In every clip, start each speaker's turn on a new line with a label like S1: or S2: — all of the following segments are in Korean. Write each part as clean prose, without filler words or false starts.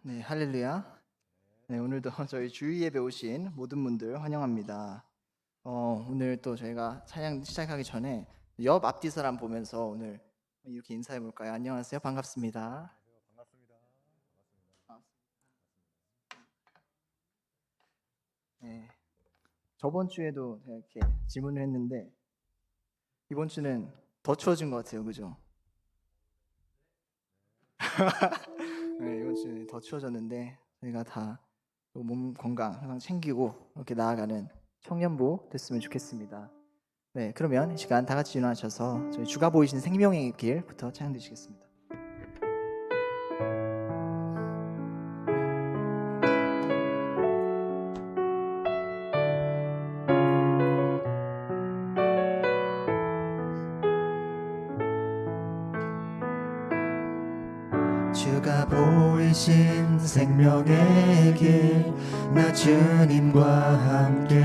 S1: 네, 할렐루야. 네, 오늘도 저희 주일 예배 오신 모든 분들 환영합니다. 오늘 또 저희가 찬양 시작하기 전에 옆 앞뒤 사람 보면서 오늘 이렇게 인사해 볼까요? 안녕하세요, 반갑습니다. 네, 저번 주에도 제가 이렇게 질문을 했는데 이번 주는 더 추워진 것 같아요, 그죠? 네, 이번 주는 더 추워졌는데 저희가 다 몸 건강 항상 챙기고 이렇게 나아가는 청년부 됐으면 좋겠습니다. 네, 그러면 이 시간 다 같이 일어나셔서 저희 주가 보이신 생명의 길부터 찬양 드리시겠습니다. 주가 보이신 생명의 길, 나 주님과 함께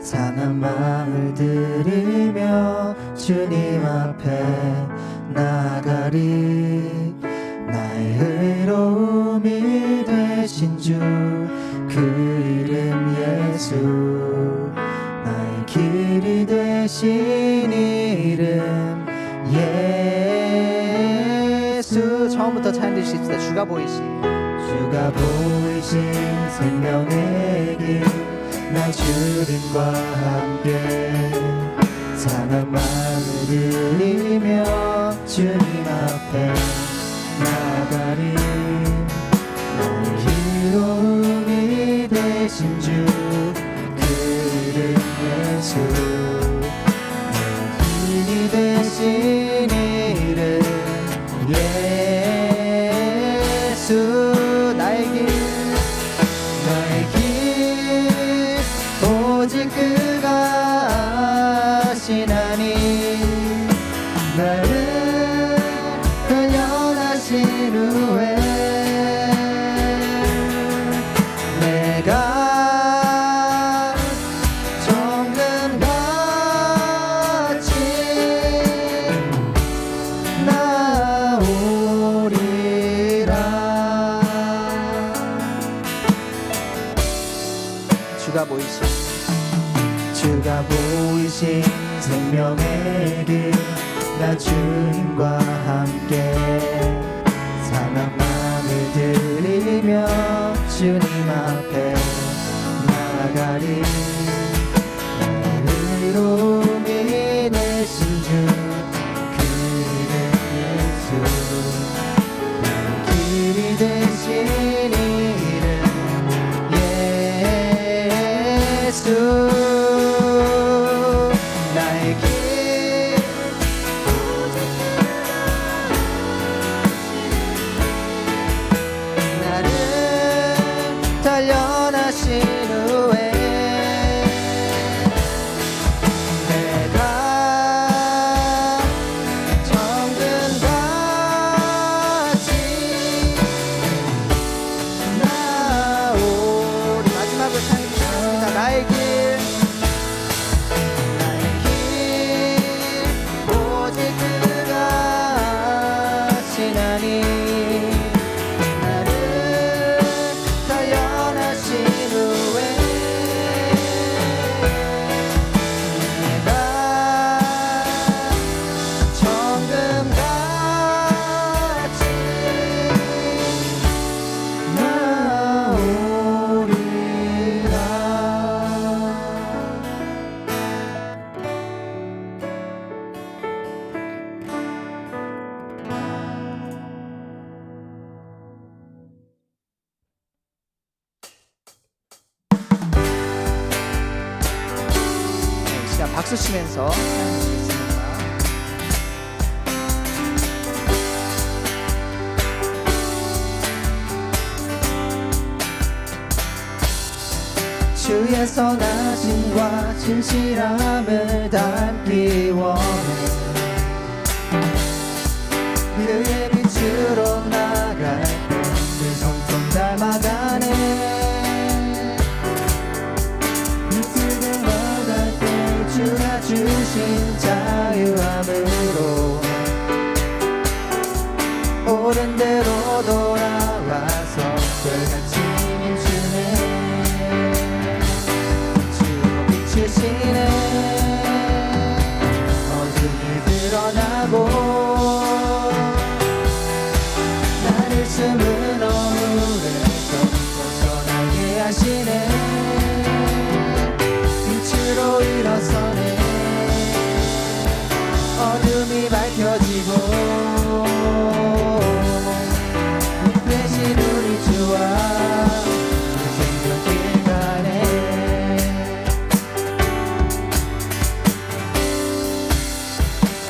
S1: 상한 마음을 들이며 주님 앞에 나아가리. 나의 의로움이 되신 주, 그 이름 예수. 나의 길이 되신 이름 예수. 처음부터 찬양 드리십시다. 주가 보이신 생명의 길, 나 주님과 함께 상한 마음을 들이며 주님 앞에 나아가리. 나의 의로움이 되신 주, 그 이름 예수. 나의 힘이 되신 이름 예수. 나의 길 오직 그가 아시나니. 나를 단련하신 후에 내가 정금같이 나오리라. 주가 보이신 생명의 길, 나 주님과 함께 상한 마음을 들이며 주님 앞에 나아가리. 나의 의로움이 되신 주, 그 이름 예수. 나의 길이 되신 이름 예수. 나의 길 나를 단련하신 후에 내가 정금같이 나오리. 마지막으로 찬양합니다. 나의 길 오직 그가 아시나니. 나를 단련하신 후에 내가 정금같이 나오리라. 네, 시간 박수 치면서 찬양드리겠습니다. 주의 선하심과 진실함을 닮기 원해. 그의 빛으로 나갈 때 그 성품 닮아가네. 빛을 얻을 때 주가 주신 자유함으로 옳은 대로 돌아와 드러나고 나를 숨은 어물에서 벗어나게 하시네. 빛으로 일어서네. 어둠이 밝혀지고 빛대신 우리 주와 생명길 가네.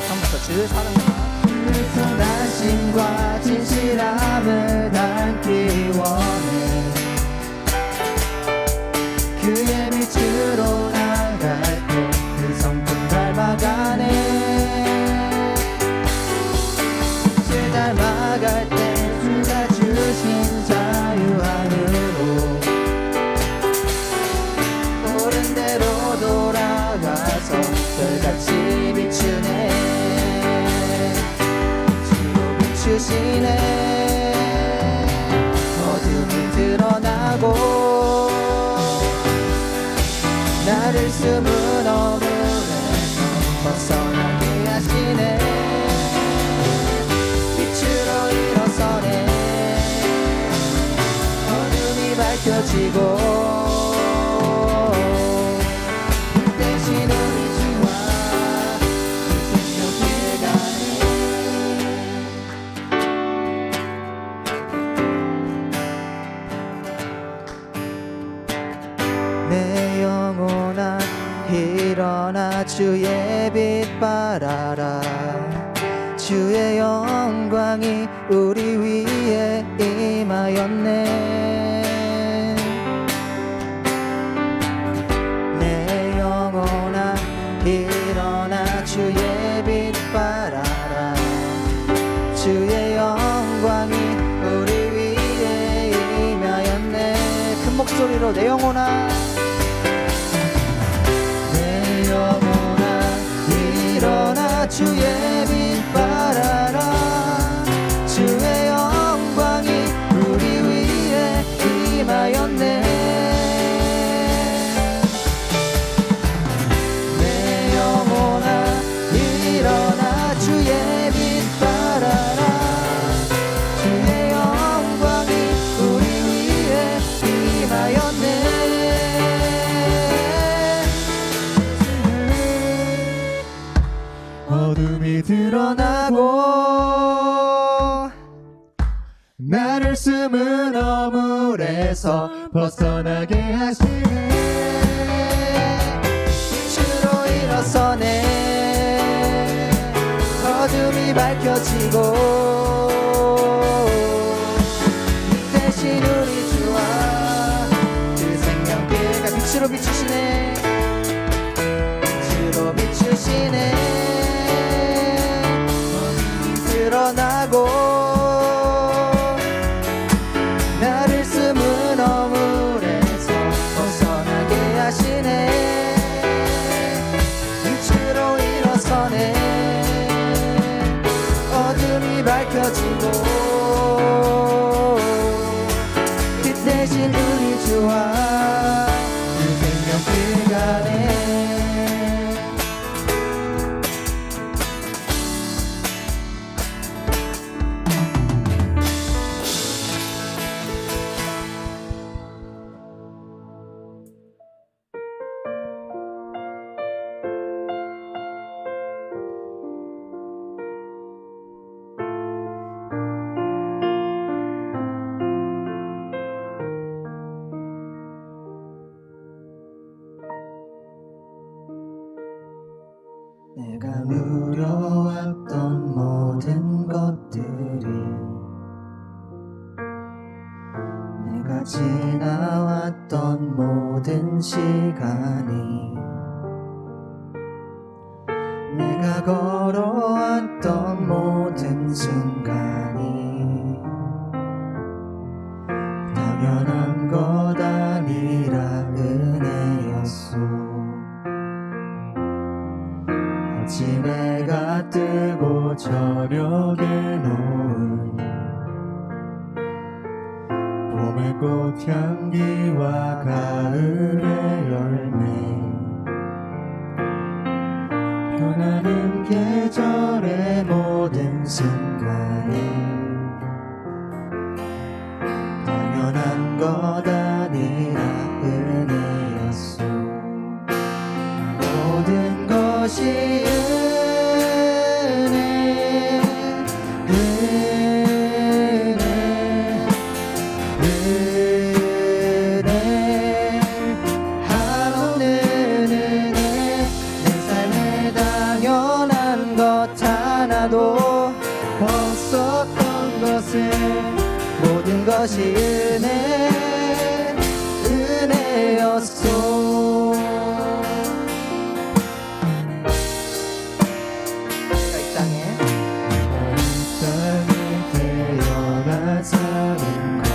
S1: 처음부터 주 사랑과 그 선하심과 진실함을 담기 원해. 그의 빛으로 나갈 때 그 성품 닮아가네. 빛을 닮아갈 때 주가 주신 자유 안으로 옳은 대로 돌아가서 별같이 비추네. 빛으로 비추시네. 어둠이 드러나고 나를 숨은 어물에서 벗어나게 하시네. 빛으로 일어서네. 어둠이 밝혀지고 빛 대신 우리 주와 생명길 가네. 내 영혼아 일어나 주의 빛 발하라. 주의 영광이 우리 위에 임하였네. 내 영혼아 일어나 주의 빛 발하라. 주의 영광이 우리 위에 임하였네. 큰 목소리로 내 영혼아 내 영혼아 일어나 주의 빛 발하라. 주의 영광이 우리 위에 임하였네. 내 영혼아 일어나 주의 빛 발하라. 주의 영광이 우리 위에 임하였네. 어둠이 드러나고 나를 숨은 어물에서 벗어나게 하시네. 빛으로 일어서네. 어둠이 밝혀지고 빛 대신 우리 주와 그 생명길가 빛으로 비추시네. 빛으로 비추시네. 드러나고 나를 숨은 어물에서 벗어나게 하시네. 빛으로 일어서네. 어둠이 밝혀지고 빛 대신 우리 주와 그 생명길 가네. 내가 누려왔던 모든 것들이 내가 지나왔던 모든 시간이 내가 걸어왔던 모든 순간이 당연한 것 아니라 은혜였소. 아침해가 뜨고 저녁에 놓은 봄의 꽃향기와 가을의 열매 변하는 계절의 모든 순간이 당연한 것 아니라 은혜였소. 모든 것이 은혜, 한없는 은혜. 내 삶에 당연한 것 하나도 없었던 것을 모든 것이 은혜였소. 이 땅에 태어나 사는 것,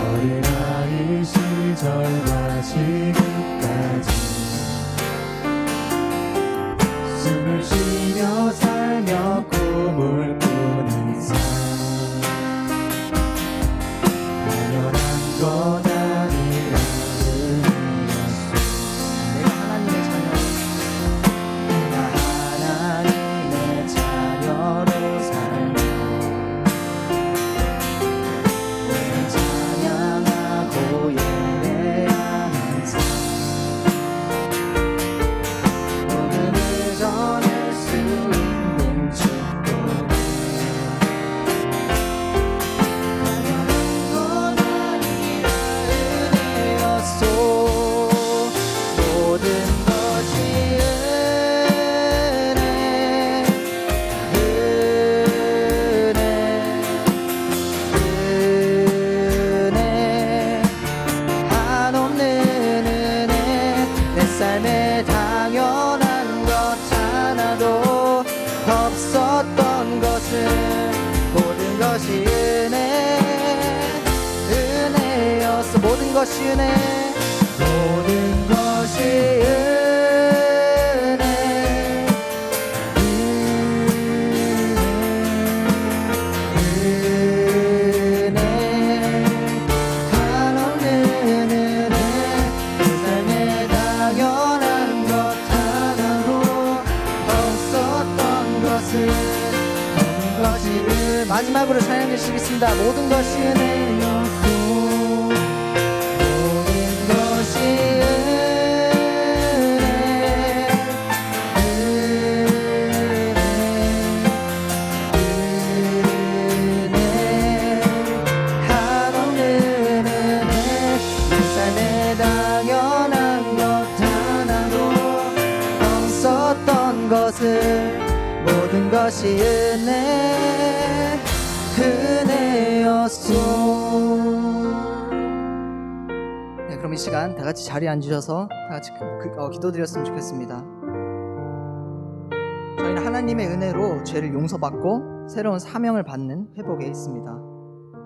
S1: 어린아이 시절과 지금까지 숨을 쉬며 살며 꿈을 꾸는 삶, 당연한 것 아니라 은혜였소. 내가 하나님의 자녀로 살며 내가 찬양하고 예배하는 삶, 복음을 전할 수 있는 축복, 당연한 것 아니라 은혜였소. 모든 것이 은혜, 한없는 은혜. 내 삶에 당연한 것 하나도 없었던 것을 모든 것이 은혜였어. 모든 것이 모든 것이 은혜, 한없는 은혜. 내 삶에 당연한 것 하나도 없었던 것을 모든 것이 마지막으로 찬양 드리겠습니다. 모든 것이 은혜였소. 모든 것이 은혜, 한없는 은혜. 내 삶에 당연한 것 하나도 없었던 것을 모든 것이 은혜였소. 네, 그럼 이 시간 다 같이 자리에 앉으셔서 다 같이 기도드렸으면 좋겠습니다. 저희는 하나님의 은혜로 죄를 용서받고 새로운 사명을 받는 회복에 있습니다.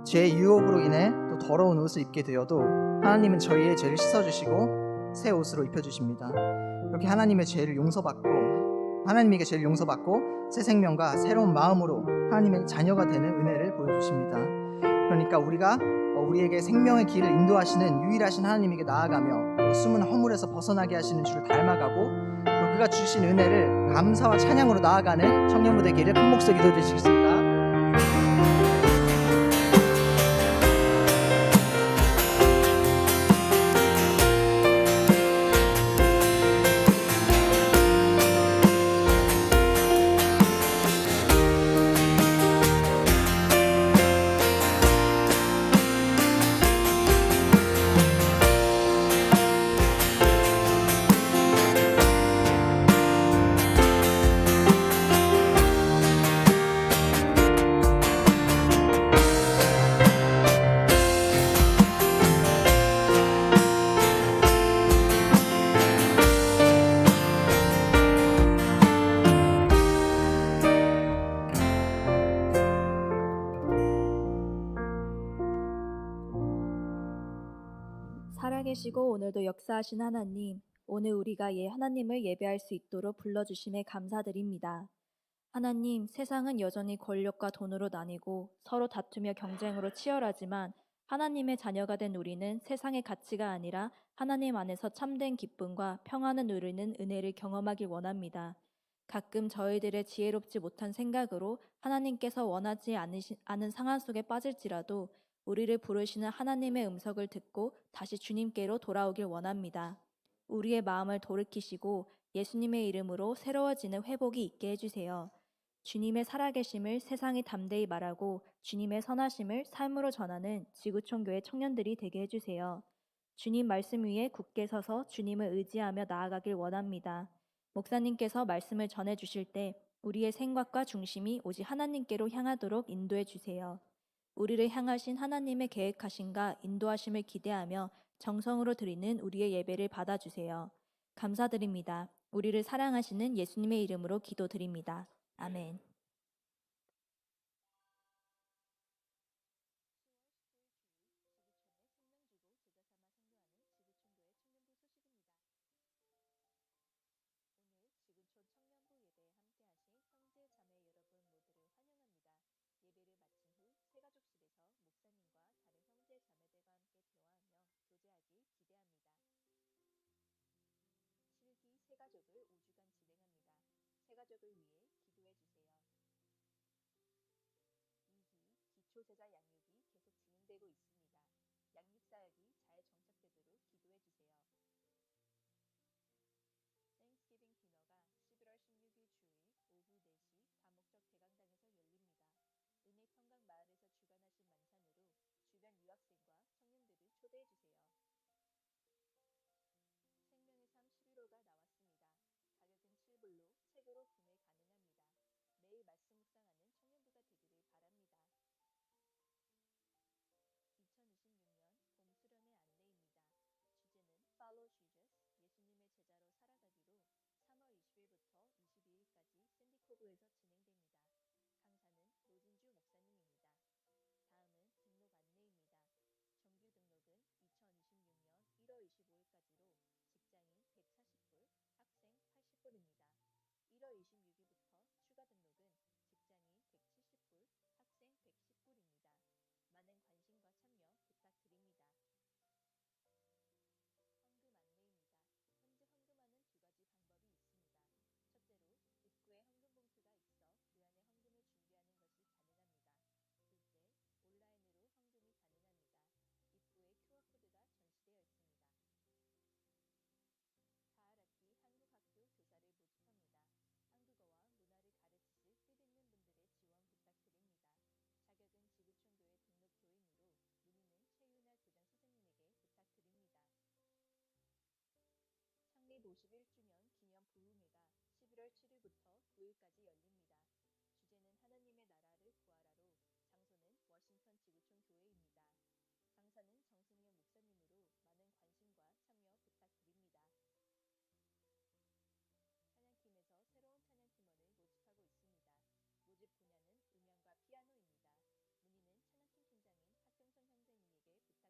S1: 죄의 유혹으로 인해 또 더러운 옷을 입게 되어도 하나님은 저희의 죄를 씻어주시고 새 옷으로 입혀주십니다. 이렇게 하나님의 죄를 용서받고 하나님에게 죄를 용서받고 새 생명과 새로운 마음으로 하나님의 자녀가 되는 은혜를 보여주십니다. 그러니까 우리가 우리에게 생명의 길을 인도하시는 유일하신 하나님에게 나아가며 또 숨은 허물에서 벗어나게 하시는 주를 닮아가고 또 그가 주신 은혜를 감사와 찬양으로 나아가는 청년부 되기를 큰 목소리 기도드리시겠습니다.
S2: 살아계시고 오늘도 역사하신 하나님, 오늘 우리가 하나님을 예배할 수 있도록 불러주심에 감사드립니다. 하나님, 세상은 여전히 권력과 돈으로 나뉘고 서로 다투며 경쟁으로 치열하지만 하나님의 자녀가 된 우리는 세상의 가치가 아니라 하나님 안에서 참된 기쁨과 평안을 누리는 은혜를 경험하길 원합니다. 가끔 저희들의 지혜롭지 못한 생각으로 하나님께서 원하지 않은 상황 속에 빠질지라도 우리를 부르시는 하나님의 음성을 듣고 다시 주님께로 돌아오길 원합니다. 우리의 마음을 돌이키시고 예수님의 이름으로 새로워지는 회복이 있게 해주세요. 주님의 살아계심을 세상이 담대히 말하고 주님의 선하심을 삶으로 전하는 지구촌 교회 청년들이 되게 해주세요. 주님 말씀 위에 굳게 서서 주님을 의지하며 나아가길 원합니다. 목사님께서 말씀을 전해 주실 때 우리의 생각과 중심이 오직 하나님께로 향하도록 인도해 주세요. 우리를 향하신 하나님의 계획하심과 인도하심을 기대하며 정성으로 드리는 우리의 예배를 받아주세요. 감사드립니다. 우리를 사랑하시는 예수님의 이름으로 기도드립니다. 아멘. 지구촌 청년부 예배에 함께하신 형제 자매 여러분 모두를 환영합니다. 예배를 마친 후 새가족실에서 목사님과 다른 형제 자매들과 함께 대화하며 교제하길 기대합니다. 실기 새가족을 5주간 진행합니다. 새가족을 위해 기도해 주세요. 2기 기초제자 양육이 계속 진행되고 있습니다. 양육 사역이 잘 정착되도록 기도해 주세요. 땡스기빙 디너가 11월 16일 주일 오후 4시 다목적 대강당에서 열립니다. 은혜 평강 마을에서 주관하신 만찬으로 주변 유학생과 청년들을 초대해 주세요. 생명의 삶 11호가 나왔습니다. 가격은 7불로 책으로 구매 가능합니다. 매일 말씀 묵상하는 청년부가 되기를 바랍니다. 2026년 봄 수련회 안내입니다. 주제는 Follow Jesus, 예수님의 제자로 살아가기로 3월 20일부터 22일까지 샌디코브에서 진행됩니다. 강사는 노진주 목사님입니다. 다음은 등록 안내입니다. 정규 등록은 2026년 1월 25일까지로 직장인 140불, 학생 80불입니다. 1월 26일부터 추가 등록은 직장인 170불, 학생 110불입니다. 많은 관심과 참여 부탁드립니다. 헌금 안내입니다. 현재 헌금하는 두 가지 방법이 있습니다. 첫째로 입구에 헌금 봉투가 있어 그 안에 헌금을 준비하는 것이 가능합니다. 둘째, 온라인으로 헌금이 가능합니다. 입구에 QR코드가 전시되어 있습니다. 가을 학기 한국학교 교사를 모집합니다. 한국어와 문화를 가르치실 뜻있는 분들의 지원 부탁드립니다. 자격은 지구촌교회 등록 교인으로 문의는 최윤아 교장 선생님에게 부탁드립니다. 창립 51주년 기념 부흥회가 11월 7일부터 9일까지 열립니다. 주제는 하나님의 나라를 구하라로 장소는 워싱턴 지구촌 교회입니다. 강사는 정승현 목사님으로 많은 관심과 참여 부탁드립니다. 찬양팀에서 새로운 찬양팀원을 모집하고 있습니다. 모집 분야는 음향과 피아노입니다. 문의는 찬양팀 팀장인 박경선 형제님에게 부탁드립니다. 영과 진리로 청년부 예배를 만들어가는 예배팀을 모집합니다. 모집 분야는 예배 PPT, 영상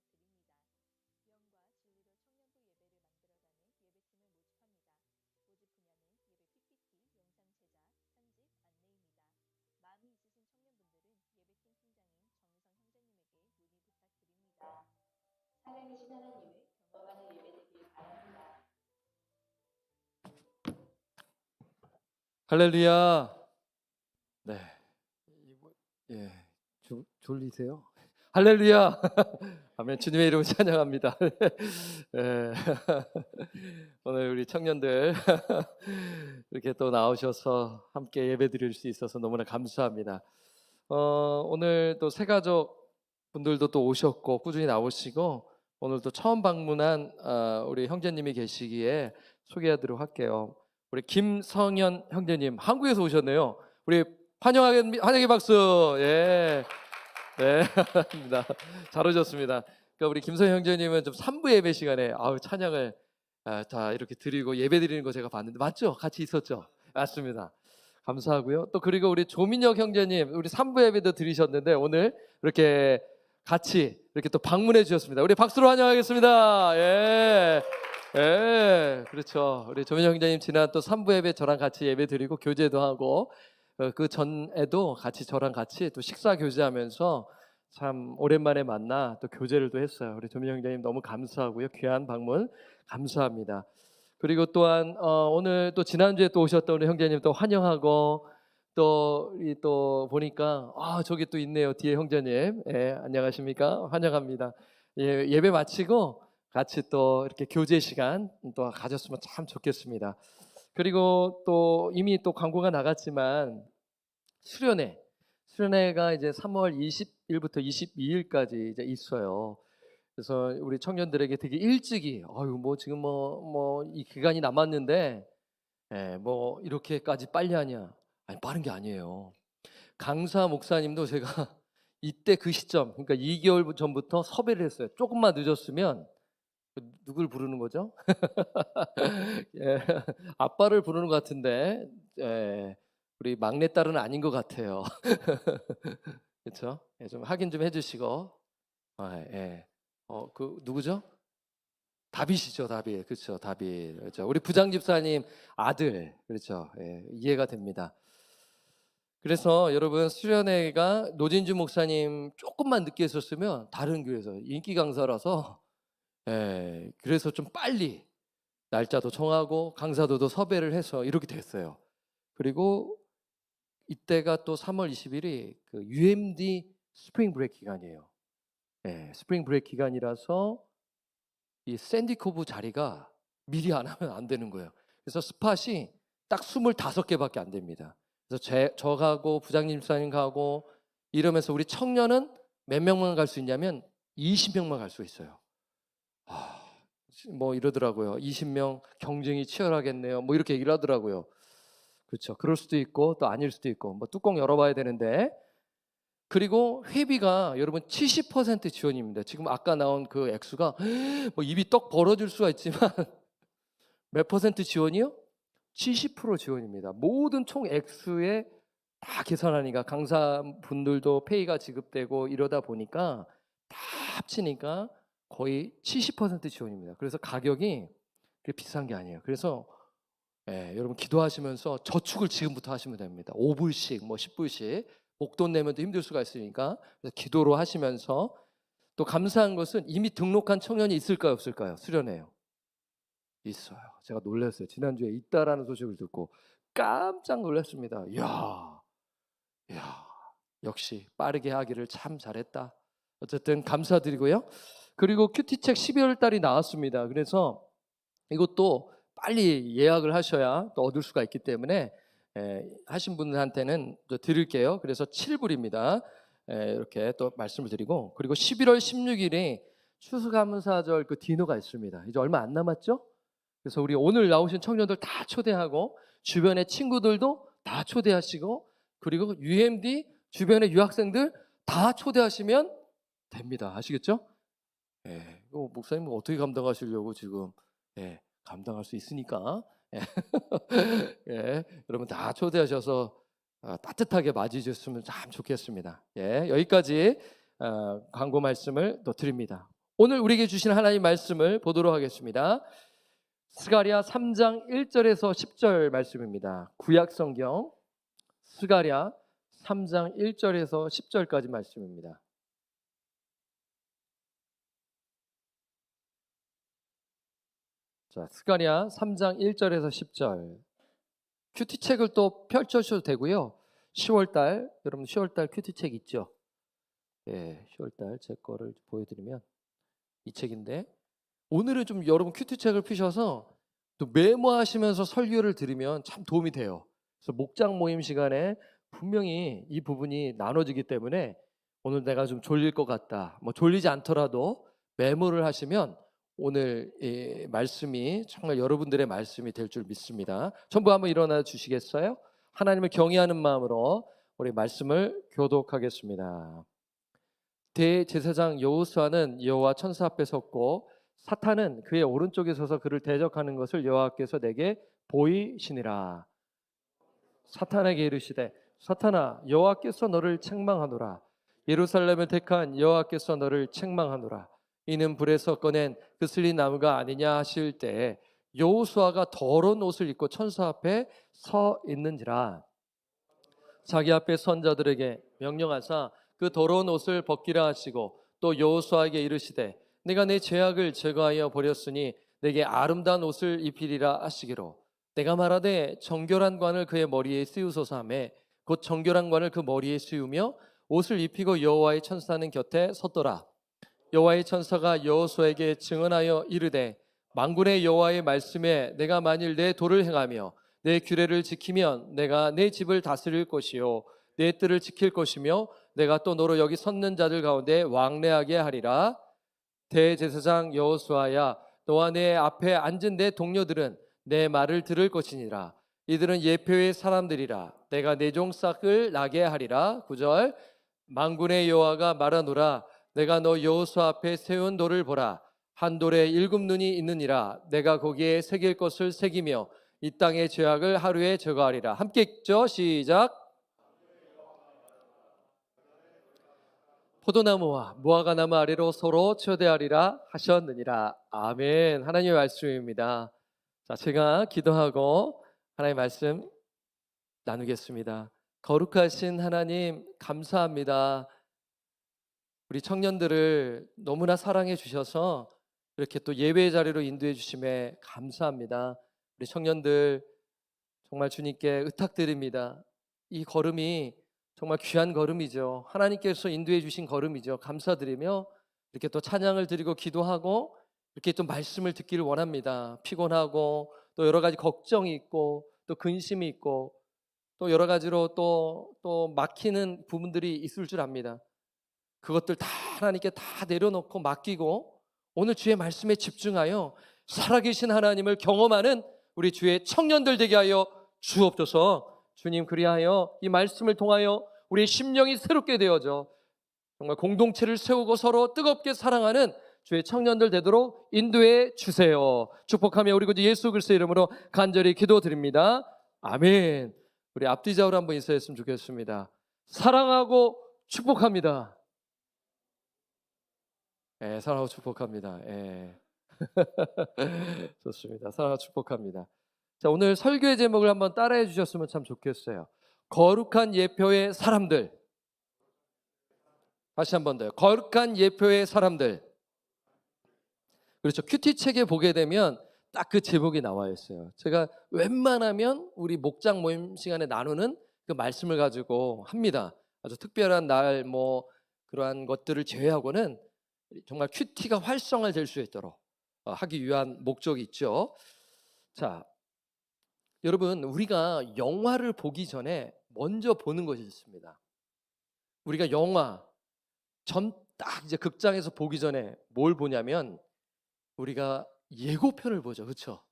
S2: 제작, 편집, 안내입니다. 마음이 있으신 청년분들은 예배팀 팀장인 정의성 형제님에게 문의 부탁드립니다. 살아계신 하나님을 경험하는 예배 되길 바랍니다.
S3: 할렐루야. 네. 예. 졸리세요? 할렐루야. 아멘. 주님의 이름을 찬양합니다. 예. 오늘 우리 청년들 이렇게 또 나오셔서 함께 예배드릴 수 있어서 너무나 감사합니다. 오늘 또 새가족 분들도 또 오셨고 꾸준히 나오시고 오늘 또 처음 방문한 우리 형제님이 계시기에 소개하도록 할게요. 우리 김성현 형제님 한국에서 오셨네요. 우리 환영의 박수. 예. 네, 합니다. 잘 오셨습니다. 그러니까 우리 김성현 형제님은 좀 3부 예배 시간에 찬양을 다 이렇게 드리고 예배 드리는 거 제가 봤는데 맞죠? 같이 있었죠? 맞습니다. 감사하고요. 또 그리고 우리 조민혁 형제님 우리 3부 예배도 드리셨는데 오늘 이렇게 같이 이렇게 또 방문해 주셨습니다. 우리 박수로 환영하겠습니다. 예. 예, 그렇죠. 우리 조민혁 형제님 지난 또 3부 예배 저랑 같이 예배 드리고 교제도 하고 그 전에도 같이 저랑 같이 또 식사 교제하면서 참 오랜만에 만나 또 교제를 또 했어요. 우리 조민 형제님 너무 감사하고요. 귀한 방문 감사합니다. 그리고 또한 오늘 또 지난주에 또 오셨던 우리 형제님 또 환영하고 또 보니까 저기 또 있네요. 뒤에 형제님. 예, 안녕하십니까? 환영합니다. 예, 예배 마치고 같이 또 이렇게 교제 시간 또 가졌으면 참 좋겠습니다. 그리고 또 이미 또 광고가 나갔지만 수련회가 이제 3월 20일부터 22일까지 이제 있어요. 그래서 우리 청년들에게 되게 일찍이 뭐 지금 뭐 이 기간이 남았는데 뭐 이렇게까지 빨리 하냐? 아니 빠른 게 아니에요. 강사 목사님도 제가 이때 그 시점 그러니까 2개월 전부터 섭외를 했어요. 조금만 늦었으면 누굴 부르는 거죠? 예, 아빠를 부르는 것 같은데 우리 막내딸은 아닌 것 같아요. 그렇죠? 좀 확인 좀 해주시고 그 누구죠? 다빗이죠, 다빗. 그렇죠, 다빗. 그렇죠. 우리 부장 집사님 아들. 그렇죠. 이해가 됩니다. 그래서 여러분 수련회가 노진주 목사님 조금만 늦게 했었으면 다른 교회에서 인기 강사라서 그래서 좀 빨리 날짜도 정하고 강사도도 섭외를 해서 이렇게 됐어요. 그리고 이때가 또 3월 20일이 그 UMD 스프링 브레이크 기간이에요. 스프링 브레이크 기간이라서 이 샌디코브 자리가 미리 안 하면 안 되는 거예요. 그래서 스팟이 딱 25개밖에 안 됩니다. 그래서 저하고 부장님 사님 가고 이러면서 우리 청년은 몇 명만 갈 수 있냐면 20명만 갈 수 있어요. 뭐 이러더라고요. 20명 경쟁이 치열하겠네요. 뭐 이렇게 얘기를 하더라고요. 그렇죠. 그럴 수도 있고 또 아닐 수도 있고 뭐 뚜껑 열어봐야 되는데 그리고 회비가 여러분 70% 지원입니다. 지금 아까 나온 그 액수가 뭐 입이 떡 벌어질 수가 있지만 몇 퍼센트 지원이요? 70% 지원입니다. 모든 총 액수에 다 계산하니까 강사분들도 페이가 지급되고 이러다 보니까 다 합치니까 거의 70% 지원입니다. 그래서 가격이 그렇게 비싼 게 아니에요. 그래서 여러분 기도하시면서 저축을 지금부터 하시면 됩니다. 5불씩 뭐 10불씩 목돈 내면 또 힘들 수가 있으니까 그래서 기도로 하시면서 또 감사한 것은 이미 등록한 청년이 있을까요 없을까요? 수련회요. 있어요. 제가 놀랐어요. 지난주에 있다라는 소식을 듣고 깜짝 놀랐습니다. 이야 역시 빠르게 하기를 참 잘했다. 어쨌든 감사드리고요. 그리고 큐티책 12월 달이 나왔습니다. 그래서 이것도 빨리 예약을 하셔야 또 얻을 수가 있기 때문에 하신 분들한테는 또 드릴게요. 그래서 7불입니다. 이렇게 또 말씀을 드리고 그리고 11월 16일에 추수감사절 그 디너가 있습니다. 이제 얼마 안 남았죠? 그래서 우리 오늘 나오신 청년들 다 초대하고 주변의 친구들도 다 초대하시고 그리고 UMD 주변의 유학생들 다 초대하시면 됩니다. 아시겠죠? 이거 목사님 어떻게 감당하시려고 지금 감당할 수 있으니까 여러분 다 초대하셔서 따뜻하게 맞이해 주셨으면 참 좋겠습니다. 여기까지 광고 말씀을 또 드립니다. 오늘 우리에게 주신 하나님 말씀을 보도록 하겠습니다. 스가랴 3장 1절에서 10절 말씀입니다. 구약 성경 스가랴 3장 1절에서 10절까지 말씀입니다. 자, 스가랴 3장 1절에서 10절. 큐티책을 또 펼쳐주셔도 되고요. 10월달, 여러분 10월달 큐티책 있죠? 10월달 제 거를 보여드리면 이 책인데 오늘은 좀 여러분 큐티책을 펴셔서 또 메모하시면서 설교를 들으면 참 도움이 돼요. 그래서 목장 모임 시간에 분명히 이 부분이 나눠지기 때문에 오늘 내가 좀 졸릴 것 같다. 뭐 졸리지 않더라도 메모를 하시면 오늘 이 말씀이 정말 여러분들의 말씀이 될 줄 믿습니다. 전부 한번 일어나 주시겠어요? 하나님을 경외하는 마음으로 우리 말씀을 교독하겠습니다. 대제사장 여호수아는 여호와 천사 앞에 섰고 사탄은 그의 오른쪽에 서서 그를 대적하는 것을 여호와께서 내게 보이시니라. 사탄에게 이르시되 사탄아 여호와께서 너를 책망하노라. 예루살렘을 택한 여호와께서 너를 책망하노라. 이는 불에서 꺼낸 그슬린 나무가 아니냐 하실 때 여호수아가 더러운 옷을 입고 천사 앞에 서 있는지라. 자기 앞에 선 자들에게 명령하사 그 더러운 옷을 벗기라 하시고 또 여호수아에게 이르시되 내가 내 죄악을 제거하여 버렸으니 내게 아름다운 옷을 입히리라 하시기로 내가 말하되 정결한 관을 그의 머리에 씌우소서 하매 곧 정결한 관을 그 머리에 씌우며 옷을 입히고 여호와의 천사는 곁에 섰더라. 여호와의 천사가 여호수아에게 증언하여 이르되 만군의 여호와의 말씀에 내가 만일 내 도를 행하며 내 규례를 지키면 내가 내 집을 다스릴 것이요 내 뜰을 지킬 것이며 내가 또 너로 여기 섰는 자들 가운데 왕래하게 하리라. 대제사장 여호수아야 너와 내 앞에 앉은 내 동료들은 내 말을 들을 것이니라. 이들은 예표의 사람들이라. 내가 내 종 싹을 나게 하리라. 9절 만군의 여호와가 말하노라. 내가 너 여호수아 앞에 세운 돌을 보라. 한 돌에 7 눈이 있느니라. 내가 거기에 새길 것을 새기며 이 땅의 죄악을 하루에 제거하리라. 함께 읽죠. 시작. 포도나무와 무화과나무 아래로 서로 초대하리라 하셨느니라. 아멘. 하나님의 말씀입니다. 자, 제가 기도하고 하나님의 말씀 나누겠습니다. 거룩하신 하나님 감사합니다. 우리 청년들을 너무나 사랑해 주셔서 이렇게 또 예배의 자리로 인도해 주심에 감사합니다. 우리 청년들 정말 주님께 의탁드립니다. 이 걸음이 정말 귀한 걸음이죠. 하나님께서 인도해 주신 걸음이죠. 감사드리며 이렇게 또 찬양을 드리고 기도하고 이렇게 좀 말씀을 듣기를 원합니다. 피곤하고 또 여러 가지 걱정이 있고 또 근심이 있고 또 여러 가지로 또 막히는 부분들이 있을 줄 압니다. 그것들 다 하나님께 다 내려놓고 맡기고 오늘 주의 말씀에 집중하여 살아계신 하나님을 경험하는 우리 주의 청년들 되게 하여 주옵소서. 주님, 그리하여 이 말씀을 통하여 우리의 심령이 새롭게 되어져 정말 공동체를 세우고 서로 뜨겁게 사랑하는 주의 청년들 되도록 인도해 주세요. 축복하며 우리 구주 예수 그리스도의 이름으로 간절히 기도드립니다. 아멘. 우리 앞뒤 좌우로 한번 인사했으면 좋겠습니다. 사랑하고 축복합니다. 예, 사랑하고 축복합니다. 예. 좋습니다. 사랑하고 축복합니다. 자, 오늘 설교의 제목을 한번 따라해 주셨으면 참 좋겠어요. 거룩한 예표의 사람들. 다시 한 번 더요. 거룩한 예표의 사람들. 그렇죠. 큐티 책에 보게 되면 딱 그 제목이 나와 있어요. 제가 웬만하면 우리 목장 모임 시간에 나누는 그 말씀을 가지고 합니다. 아주 특별한 날 뭐 그러한 것들을 제외하고는 정말 큐티가 활성화될 수 있도록 하기 위한 목적이 있죠. 자, 여러분, 우리가 영화를 보기 전에 먼저 보는 것이 있습니다. 우리가 영화 딱 이제 극장에서 보기 전에 뭘 보냐면 우리가 예고편을 보죠. 그렇죠?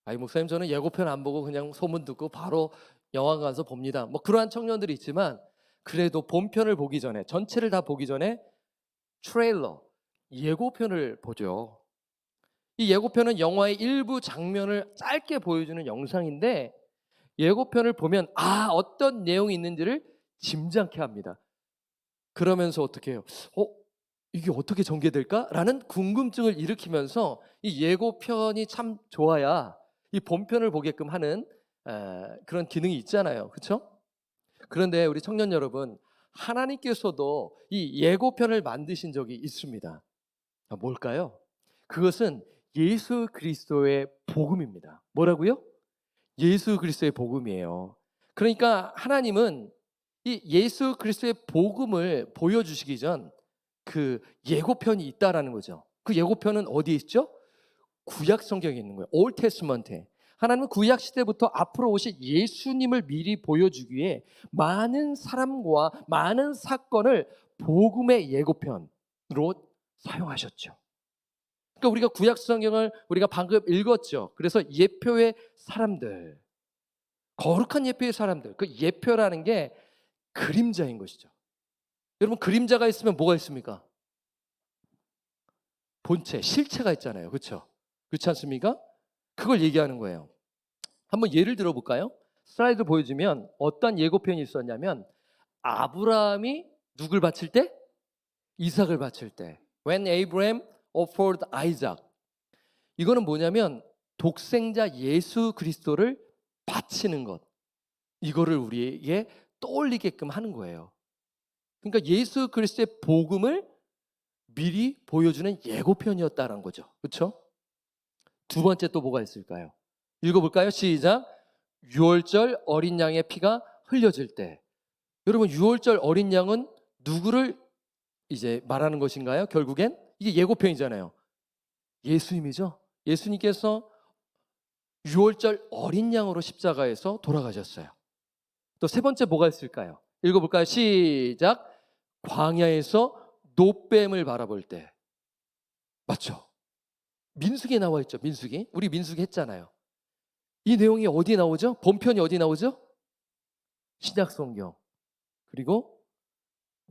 S3: 아이 목사님, 저는 예고편 안 보고 그냥 소문 듣고 바로 영화관 가서 봅니다. 뭐 그러한 청년들이 있지만 그래도 본편을 보기 전에, 전체를 다 보기 전에 트레일러, 예고편을 보죠. 이 예고편은 영화의 일부 장면을 짧게 보여주는 영상인데 예고편을 보면 어떤 내용이 있는지를 짐작케 합니다. 그러면서 어떻게 해요? 이게 어떻게 전개될까? 라는 궁금증을 일으키면서 이 예고편이 참 좋아야 이 본편을 보게끔 하는 그런 기능이 있잖아요. 그렇죠? 그런데 우리 청년 여러분, 하나님께서도 이 예고편을 만드신 적이 있습니다. 뭘까요? 그것은 예수 그리스도의 복음입니다. 뭐라고요? 예수 그리스도의 복음이에요. 그러니까 하나님은 이 예수 그리스도의 복음을 보여주시기 전 그 예고편이 있다라는 거죠. 그 예고편은 어디에 있죠? 구약 성경에 있는 거예요. Old Testament에. 하나님은 구약 시대부터 앞으로 오실 예수님을 미리 보여주기 위해 많은 사람과 많은 사건을 복음의 예고편으로 사용하셨죠. 그러니까 우리가 구약 성경을 우리가 방금 읽었죠. 그래서 예표의 사람들, 거룩한 예표의 사람들, 그 예표라는 게 그림자인 것이죠. 여러분, 그림자가 있으면 뭐가 있습니까? 본체, 실체가 있잖아요. 그렇죠? 그렇지 않습니까? 그걸 얘기하는 거예요. 한번 예를 들어볼까요? 슬라이드 보여주면 어떤 예고편이 있었냐면 아브라함이 누굴 바칠 때? 이삭을 바칠 때. When Abraham offered Isaac. 이거는 뭐냐면 독생자 예수 그리스도를 바치는 것. 이거를 우리에게 떠올리게끔 하는 거예요. 그러니까 예수 그리스도의 복음을 미리 보여주는 예고편이었다는 거죠. 그렇죠? 두 번째 또 뭐가 있을까요? 읽어볼까요? 시작. 유월절 어린 양의 피가 흘려질 때. 여러분, 유월절 어린 양은 누구를 이제 말하는 것인가요? 결국엔 이게 예고편이잖아요. 예수님이죠. 예수님께서 유월절 어린 양으로 십자가에서 돌아가셨어요. 또 세 번째 뭐가 있을까요? 읽어볼까요? 시작. 광야에서 노뱀을 바라볼 때. 맞죠? 민수기에 나와 있죠. 민수기. 우리 민수기 했잖아요. 이 내용이 어디에 나오죠? 본편이 어디 나오죠? 신약성경. 그리고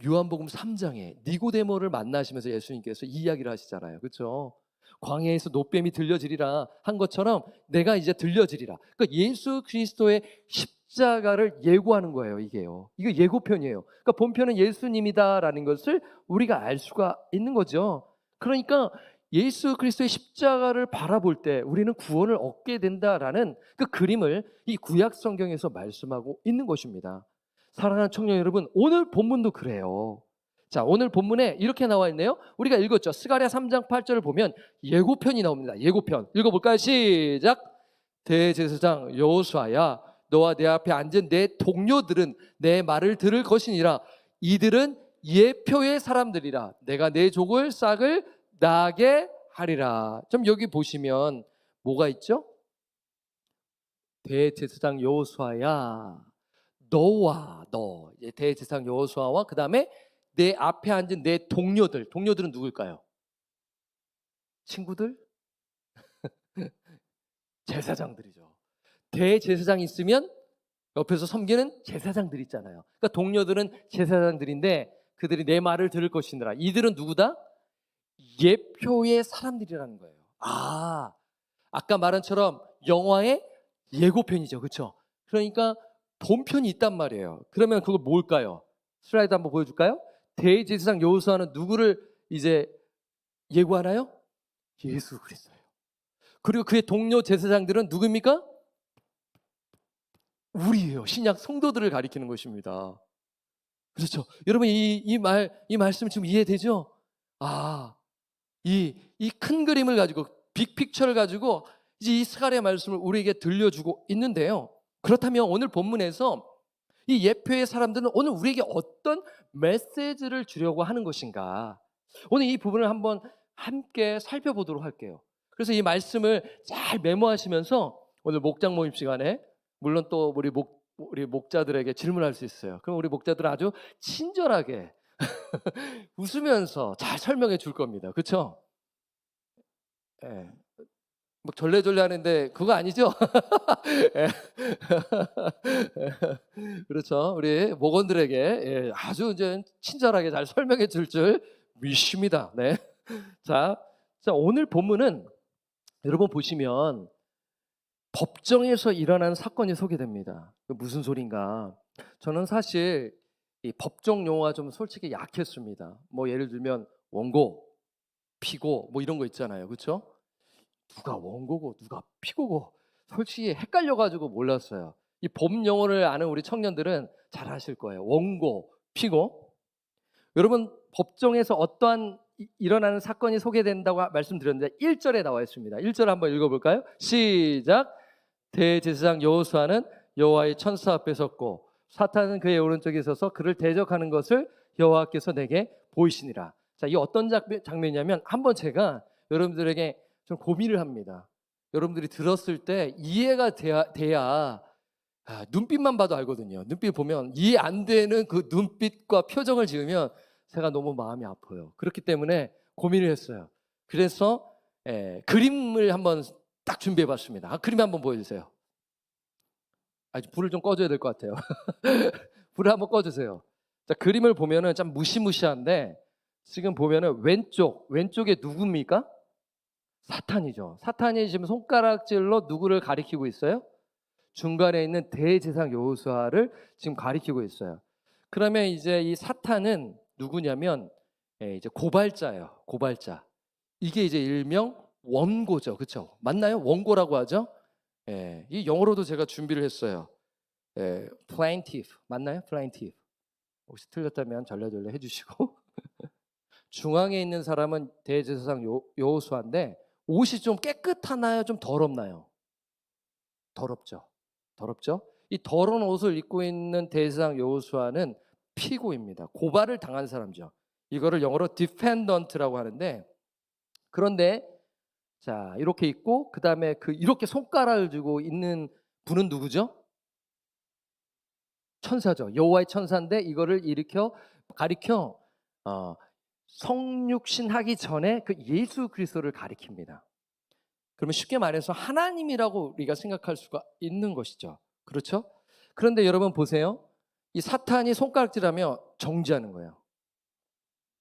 S3: 요한복음 3장에 니고데모를 만나시면서 예수님께서 이 이야기를 하시잖아요. 그렇죠? 광야에서 노뱀이 들려지리라 한 것처럼 내가 이제 들려지리라. 그러니까 예수 그리스도의 십자가를 예고하는 거예요. 이게요. 이거 예고편이에요. 그러니까 본편은 예수님이다라는 것을 우리가 알 수가 있는 거죠. 그러니까 예수 그리스도의 십자가를 바라볼 때 우리는 구원을 얻게 된다라는 그 그림을 이 구약 성경에서 말씀하고 있는 것입니다. 사랑하는 청년 여러분, 오늘 본문도 그래요. 자, 오늘 본문에 이렇게 나와 있네요. 우리가 읽었죠. 스가랴 3장 8절을 보면 예고편이 나옵니다. 예고편. 읽어볼까요? 시작. 대제사장 여호수아야, 너와 내 앞에 앉은 내 동료들은 내 말을 들을 것이니라. 이들은 예표의 사람들이라. 내가 내 족을 싹을 나게 하리라. 좀 여기 보시면 뭐가 있죠? 대제사장 여호수아야, 너와 너, 대제사장 여호수아와 그 다음에 내 앞에 앉은 내 동료들. 동료들은 누굴까요? 친구들? 제사장들이죠. 대제사장이 있으면 옆에서 섬기는 제사장들 있잖아요. 그러니까 동료들은 제사장들인데 그들이 내 말을 들을 것이니라. 이들은 누구다? 예표의 사람들이라는 거예요. 아까 말한 처럼 영화의 예고편이죠. 그렇죠? 그러니까 본편이 있단 말이에요. 그러면 그거 뭘까요? 슬라이드 한번 보여줄까요? 대제사장 여호수아는 누구를 이제 예고하나요? 예수 그리스도예요. 그리고 그의 동료 제사장들은 누구입니까? 우리예요. 신약 성도들을 가리키는 것입니다. 그렇죠? 여러분 이 말씀 지금 이해되죠? 이 큰 그림을 가지고 빅픽처를 가지고 이제 이 스가랴 말씀을 우리에게 들려주고 있는데요. 그렇다면 오늘 본문에서 이 예표의 사람들은 오늘 우리에게 어떤 메시지를 주려고 하는 것인가? 오늘 이 부분을 한번 함께 살펴보도록 할게요. 그래서 이 말씀을 잘 메모하시면서 오늘 목장 모임 시간에 물론 또 우리 목자들에게 질문할 수 있어요. 그럼 우리 목자들은 아주 친절하게 웃으면서 잘 설명해 줄 겁니다. 그렇죠? 예. 뭐 절레절레 하는데 그거 아니죠? 예. 그렇죠. 우리 목원들에게 예, 아주 이제 친절하게 잘 설명해 줄 줄 믿습니다. 네. 자, 오늘 본문은 여러분 보시면 법정에서 일어나는 사건이 소개됩니다. 무슨 소린가? 저는 사실 이 법정 용어가 좀 솔직히 약했습니다. 뭐 예를 들면 원고, 피고 뭐 이런 거 있잖아요. 그렇죠? 누가 원고고 누가 피고고 솔직히 헷갈려가지고 몰랐어요. 이 법 용어를 아는 우리 청년들은 잘 아실 거예요. 원고, 피고. 여러분 법정에서 어떠한 일어나는 사건이 소개된다고 말씀드렸는데 1절에 나와 있습니다. 1절 한번 읽어볼까요? 시작. 대제사장 여호수아는 여호와의 천사 앞에 섰고 사탄은 그의 오른쪽에 서서 그를 대적하는 것을 여호와께서 내게 보이시니라. 자, 이 어떤 장면이냐면 한번 제가 여러분들에게 좀 고민을 합니다. 여러분들이 들었을 때 이해가 돼야 눈빛만 봐도 알거든요. 눈빛 보면 이해 안 되는 그 눈빛과 표정을 지으면 제가 너무 마음이 아파요. 그렇기 때문에 고민을 했어요. 그래서 그림을 한번 딱 준비해봤습니다. 그림 한번 보여주세요. 불을 좀 꺼줘야 될 것 같아요. 불을 한번 꺼주세요. 자, 그림을 보면은 좀 무시무시한데 지금 보면은 왼쪽에 누굽니까? 사탄이죠. 사탄이 지금 손가락질로 누구를 가리키고 있어요? 중간에 있는 대제사장 여호수아를 지금 가리키고 있어요. 그러면 이제 이 사탄은 누구냐면 이제 고발자예요. 고발자. 이게 이제 일명 원고죠. 그렇죠? 맞나요? 원고라고 하죠. 이 영어로도 제가 준비를 했어요. plaintiff 맞나요? plaintiff. 혹시 틀렸다면 전래전래 해주시고 중앙에 있는 사람은 대제사장 여호수아인데 옷이 좀 깨끗하나요? 좀 더럽나요? 더럽죠. 더럽죠? 이 더러운 옷을 입고 있는 대제사장 여호수아는 피고입니다. 고발을 당한 사람이죠. 이거를 영어로 디펜던트라고 하는데 그런데 자 이렇게 있고 그 다음에 이렇게 손가락을 쥐고 있는 분은 누구죠? 천사죠. 여호와의 천사인데 이거를 가리켜 성육신 하기 전에 그 예수 그리스도를 가리킵니다. 그러면 쉽게 말해서 하나님이라고 우리가 생각할 수가 있는 것이죠. 그렇죠? 그런데 여러분 보세요. 이 사탄이 손가락질하며 정죄하는 거예요.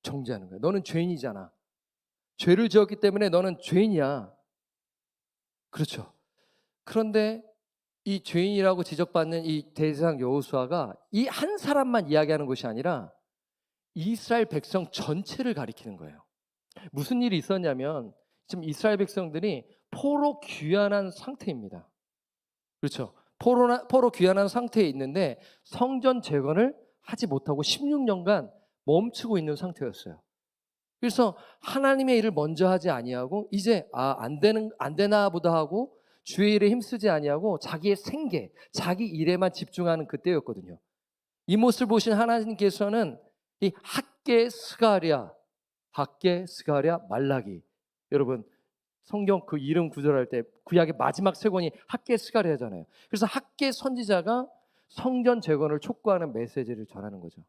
S3: 정죄하는 거예요. 너는 죄인이잖아. 죄를 지었기 때문에 너는 죄인이야. 그렇죠. 그런데 이 죄인이라고 지적받는 이 대제사장 여호수아가 이 한 사람만 이야기하는 것이 아니라 이스라엘 백성 전체를 가리키는 거예요. 무슨 일이 있었냐면 지금 이스라엘 백성들이 포로 귀환한 상태입니다. 그렇죠. 포로 귀환한 상태에 있는데 성전 재건을 하지 못하고 16년간 멈추고 있는 상태였어요. 그래서 하나님의 일을 먼저 하지 아니하고 이제 안 되나 보다 하고 주의 일에 힘쓰지 아니하고 자기의 생계, 자기 일에만 집중하는 그때였거든요. 이 모습을 보신 하나님께서는 이 학개 스가랴 말라기 여러분 성경 그 이름 구절할 때 구약의 마지막 세 권이 학개 스가랴잖아요. 그래서 학개 선지자가 성전 재건을 촉구하는 메시지를 전하는 거죠.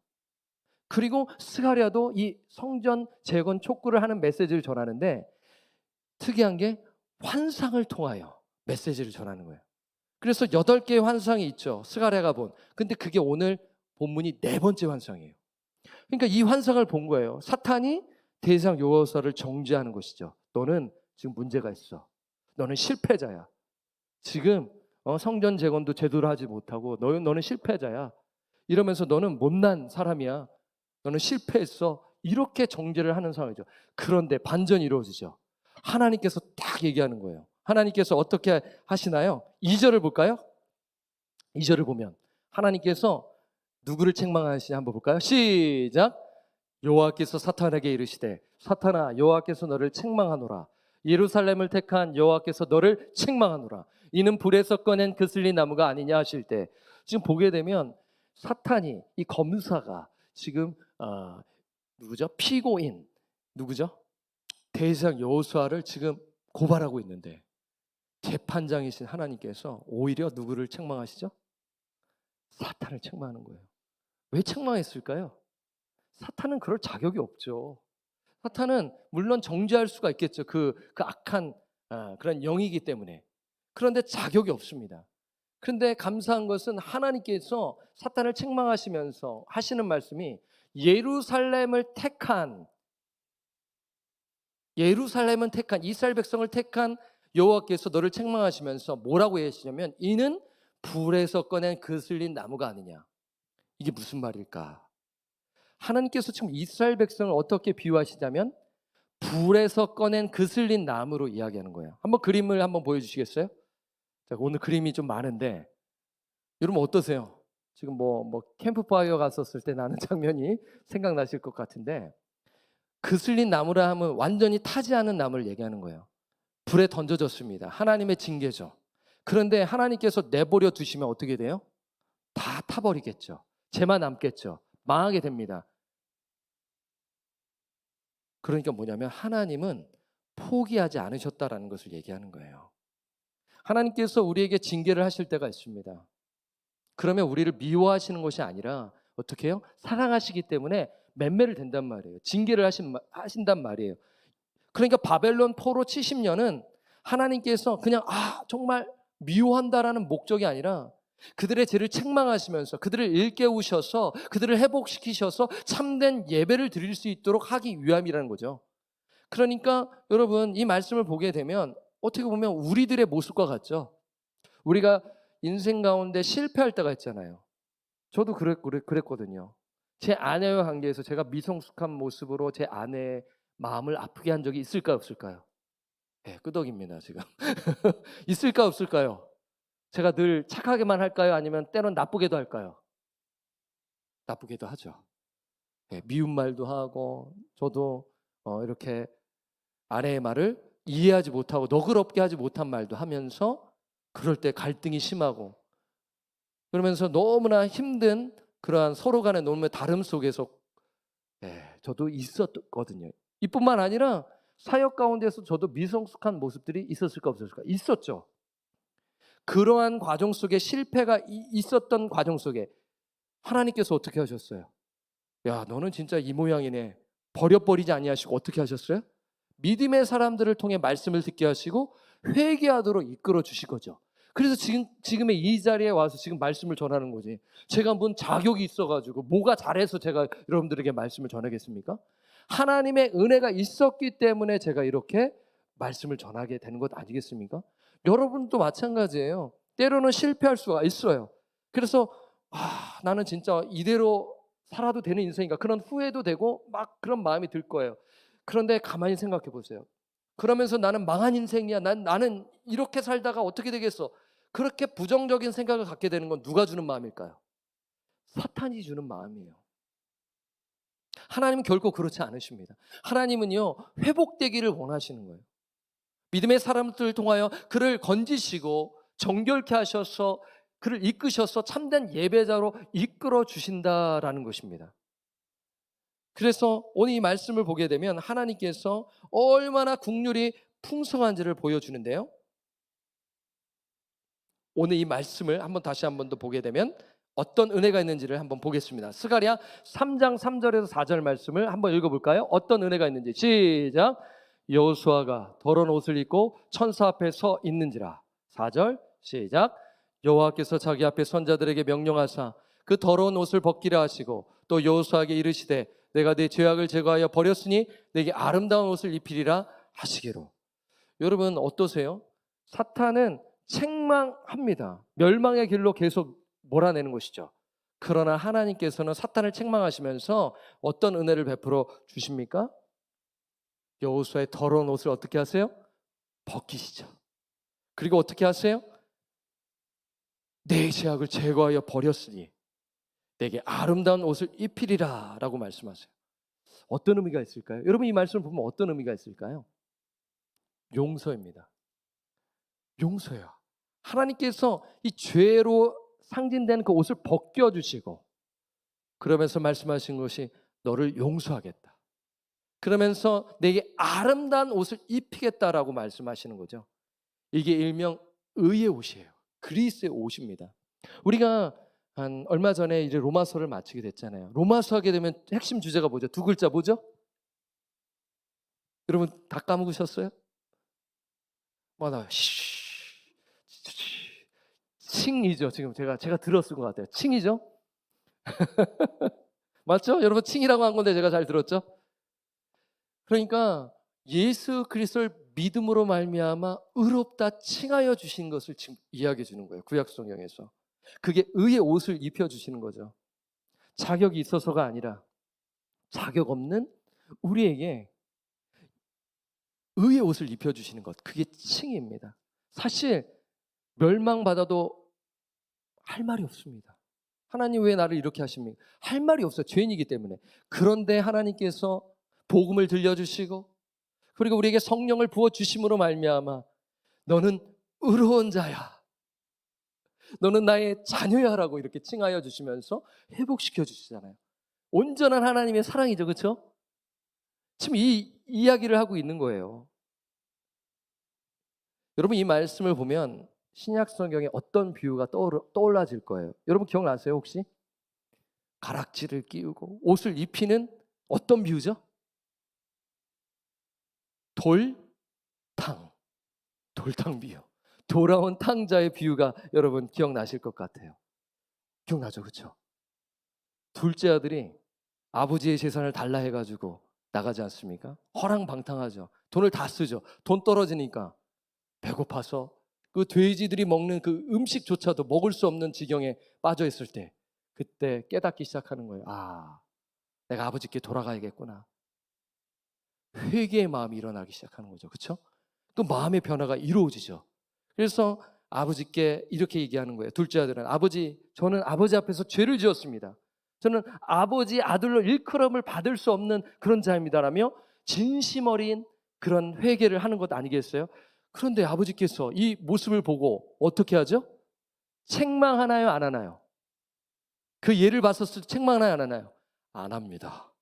S3: 그리고 스가랴도 이 성전 재건 촉구를 하는 메시지를 전하는데 특이한 게 환상을 통하여 메시지를 전하는 거예요. 그래서 8개의 환상이 있죠. 스가랴가 본. 근데 그게 오늘 본문이 4번째 환상이에요. 그러니까 이 환상을 본 거예요. 사탄이 대제사장 여호수아를 정죄하는 것이죠. 너는 지금 문제가 있어. 너는 실패자야. 지금 성전 재건도 제대로 하지 못하고 너는 실패자야. 이러면서 너는 못난 사람이야. 너는 실패했어. 이렇게 정죄를 하는 상황이죠. 그런데 반전이 이루어지죠. 하나님께서 딱 얘기하는 거예요. 하나님께서 어떻게 하시나요? 2절을 볼까요? 2절을 보면 하나님께서 누구를 책망하시냐 한번 볼까요? 시작. 여호와께서 사탄에게 이르시되 사탄아 여호와께서 너를 책망하노라. 예루살렘을 택한 여호와께서 너를 책망하노라. 이는 불에서 꺼낸 그슬리 나무가 아니냐 하실 때 지금 보게 되면 사탄이 이 검사가 지금 누구죠? 피고인 누구죠? 대제사장 여호수아를 지금 고발하고 있는데 재판장이신 하나님께서 오히려 누구를 책망하시죠? 사탄을 책망하는 거예요. 왜 책망했을까요? 사탄은 그럴 자격이 없죠. 사탄은 물론 정죄할 수가 있겠죠. 그 악한 그런 영이기 때문에. 그런데 자격이 없습니다. 그런데 감사한 것은 하나님께서 사탄을 책망하시면서 하시는 말씀이 예루살렘은 택한 이스라엘 백성을 택한 여호와께서 너를 책망하시면서 뭐라고 하시냐면 이는 불에서 꺼낸 그슬린 나무가 아니냐. 이게 무슨 말일까? 하나님께서 지금 이스라엘 백성을 어떻게 비유하시냐면 불에서 꺼낸 그슬린 나무로 이야기하는 거예요. 한번 그림을 한번 보여주시겠어요? 자, 오늘 그림이 좀 많은데 여러분 어떠세요? 지금 뭐 캠프파이어 갔었을 때 나는 장면이 생각나실 것 같은데 그슬린 나무라 하면 완전히 타지 않은 나무를 얘기하는 거예요. 불에 던져졌습니다. 하나님의 징계죠. 그런데 하나님께서 내버려 두시면 어떻게 돼요? 다 타버리겠죠. 죄만 남겠죠. 망하게 됩니다. 그러니까 뭐냐면 하나님은 포기하지 않으셨다라는 것을 얘기하는 거예요. 하나님께서 우리에게 징계를 하실 때가 있습니다. 그러면 우리를 미워하시는 것이 아니라 어떻게 해요? 사랑하시기 때문에 맴매를 된단 말이에요. 징계를 하신단 말이에요. 그러니까 바벨론 포로 70년은 하나님께서 그냥 정말 미워한다라는 목적이 아니라 그들의 죄를 책망하시면서 그들을 일깨우셔서 그들을 회복시키셔서 참된 예배를 드릴 수 있도록 하기 위함이라는 거죠. 그러니까 여러분 이 말씀을 보게 되면 어떻게 보면 우리들의 모습과 같죠. 우리가 인생 가운데 실패할 때가 있잖아요. 저도 그랬거든요. 제 아내와 관계에서 제가 미성숙한 모습으로 제 아내의 마음을 아프게 한 적이 있을까요, 없을까요? 네, 끄덕입니다 지금. 있을까 없을까요? 제가 늘 착하게만 할까요? 아니면 때론 나쁘게도 할까요? 나쁘기도 하죠. 예, 미운 말도 하고 저도 이렇게 아내의 말을 이해하지 못하고 너그럽게 하지 못한 말도 하면서 그럴 때 갈등이 심하고 그러면서 너무나 힘든 그러한 서로 간의 너무의 다름 속에서 저도 있었거든요. 이뿐만 아니라 사역 가운데서 저도 미성숙한 모습들이 있었을까 없었을까? 있었죠. 그러한 과정 속에 실패가 있었던 과정 속에 하나님께서 어떻게 하셨어요? 야, 너는 진짜 이 모양이네. 버려버리지 아니하시고 어떻게 하셨어요? 믿음의 사람들을 통해 말씀을 듣게 하시고 회개하도록 이끌어 주신 거죠. 그래서 지금의 이 자리에 와서 지금 말씀을 전하는 거지. 제가 뭔 자격이 있어가지고 뭐가 잘해서 제가 여러분들에게 말씀을 전하겠습니까? 하나님의 은혜가 있었기 때문에 제가 이렇게 말씀을 전하게 되는 것 아니겠습니까? 여러분도 마찬가지예요. 때로는 실패할 수가 있어요. 그래서 나는 진짜 이대로 살아도 되는 인생인가 그런 후회도 되고 막 그런 마음이 들 거예요. 그런데 가만히 생각해 보세요. 그러면서 나는 망한 인생이야. 나는 이렇게 살다가 어떻게 되겠어? 그렇게 부정적인 생각을 갖게 되는 건 누가 주는 마음일까요? 사탄이 주는 마음이에요. 하나님은 결코 그렇지 않으십니다. 하나님은요, 회복되기를 원하시는 거예요. 믿음의 사람들을 통하여 그를 건지시고 정결케 하셔서 그를 이끄셔서 참된 예배자로 이끌어 주신다라는 것입니다. 그래서 오늘 이 말씀을 보게 되면 하나님께서 얼마나 긍휼이 풍성한지를 보여주는데요. 오늘 이 말씀을 다시 한 번 더 보게 되면 어떤 은혜가 있는지를 한번 보겠습니다. 스가랴 3장 3절에서 4절 말씀을 한번 읽어볼까요? 어떤 은혜가 있는지 시작. 여호수아가 더러운 옷을 입고 천사 앞에 서 있는지라. 4절 시작. 여호와께서 자기 앞에 선자들에게 명령하사 그 더러운 옷을 벗기라 하시고 또 여호수아에게 이르시되 내가 네 죄악을 제거하여 버렸으니 내게 아름다운 옷을 입히리라 하시기로. 여러분 어떠세요? 사탄은 책망합니다. 멸망의 길로 계속 몰아내는 것이죠. 그러나 하나님께서는 사탄을 책망하시면서 어떤 은혜를 베풀어 주십니까? 여호수아의 더러운 옷을 어떻게 하세요? 벗기시죠. 그리고 어떻게 하세요? 내 죄악을 제거하여 버렸으니 내게 아름다운 옷을 입히리라 라고 말씀하세요. 어떤 의미가 있을까요? 여러분 이 말씀을 보면 어떤 의미가 있을까요? 용서입니다. 용서요. 하나님께서 이 죄로 상징되는 그 옷을 벗겨주시고 그러면서 말씀하신 것이 너를 용서하겠다. 그러면서 내게 아름다운 옷을 입히겠다라고 말씀하시는 거죠. 이게 일명 의의 옷이에요. 그리스의 옷입니다. 우리가 한 얼마 전에 이제 로마서를 마치게 됐잖아요. 로마서 하게 되면 핵심 주제가 뭐죠? 두 글자 뭐죠? 여러분 다 까먹으셨어요? 칭이죠. 지금 제가 들었을 것 같아요. 칭이죠? 맞죠? 여러분 칭이라고 한 건데 제가 잘 들었죠? 그러니까 예수 그리스도를 믿음으로 말미암아 의롭다 칭하여 주신 것을 지금 이야기해 주는 거예요. 구약 성경에서. 그게 의의 옷을 입혀 주시는 거죠. 자격이 있어서가 아니라 자격 없는 우리에게 의의 옷을 입혀 주시는 것. 그게 칭입니다. 사실 멸망받아도 할 말이 없습니다. 하나님 왜 나를 이렇게 하십니까? 할 말이 없어요. 죄인이기 때문에. 그런데 하나님께서 복음을 들려주시고 그리고 우리에게 성령을 부어주심으로 말미암아 너는 의로운 자야. 너는 나의 자녀야라고 이렇게 칭하여 주시면서 회복시켜 주시잖아요. 온전한 하나님의 사랑이죠. 그렇죠? 지금 이 이야기를 하고 있는 거예요. 여러분 이 말씀을 보면 신약 성경에 어떤 비유가 떠올라질 거예요. 여러분 기억나세요 혹시? 가락지를 끼우고 옷을 입히는 어떤 비유죠? 돌탕 비유. 돌아온 탕자의 비유가 여러분 기억나실 것 같아요. 기억나죠? 그렇죠? 둘째 아들이 아버지의 재산을 달라 해가지고 나가지 않습니까? 허랑방탕하죠. 돈을 다 쓰죠. 돈 떨어지니까 배고파서 그 돼지들이 먹는 그 음식조차도 먹을 수 없는 지경에 빠져 있을 때 그때 깨닫기 시작하는 거예요. 내가 아버지께 돌아가야겠구나. 회개의 마음이 일어나기 시작하는 거죠. 그렇죠? 그 마음의 변화가 이루어지죠. 그래서 아버지께 이렇게 얘기하는 거예요. 둘째 아들은 아버지, 저는 아버지 앞에서 죄를 지었습니다. 저는 아버지 아들로 일컬음을 받을 수 없는 그런 자입니다라며 진심 어린 그런 회개를 하는 것 아니겠어요? 그런데 아버지께서 이 모습을 보고 어떻게 하죠? 책망하나요? 안 하나요? 그 예를 봤었을 때 책망하나요? 안 하나요? 안 합니다.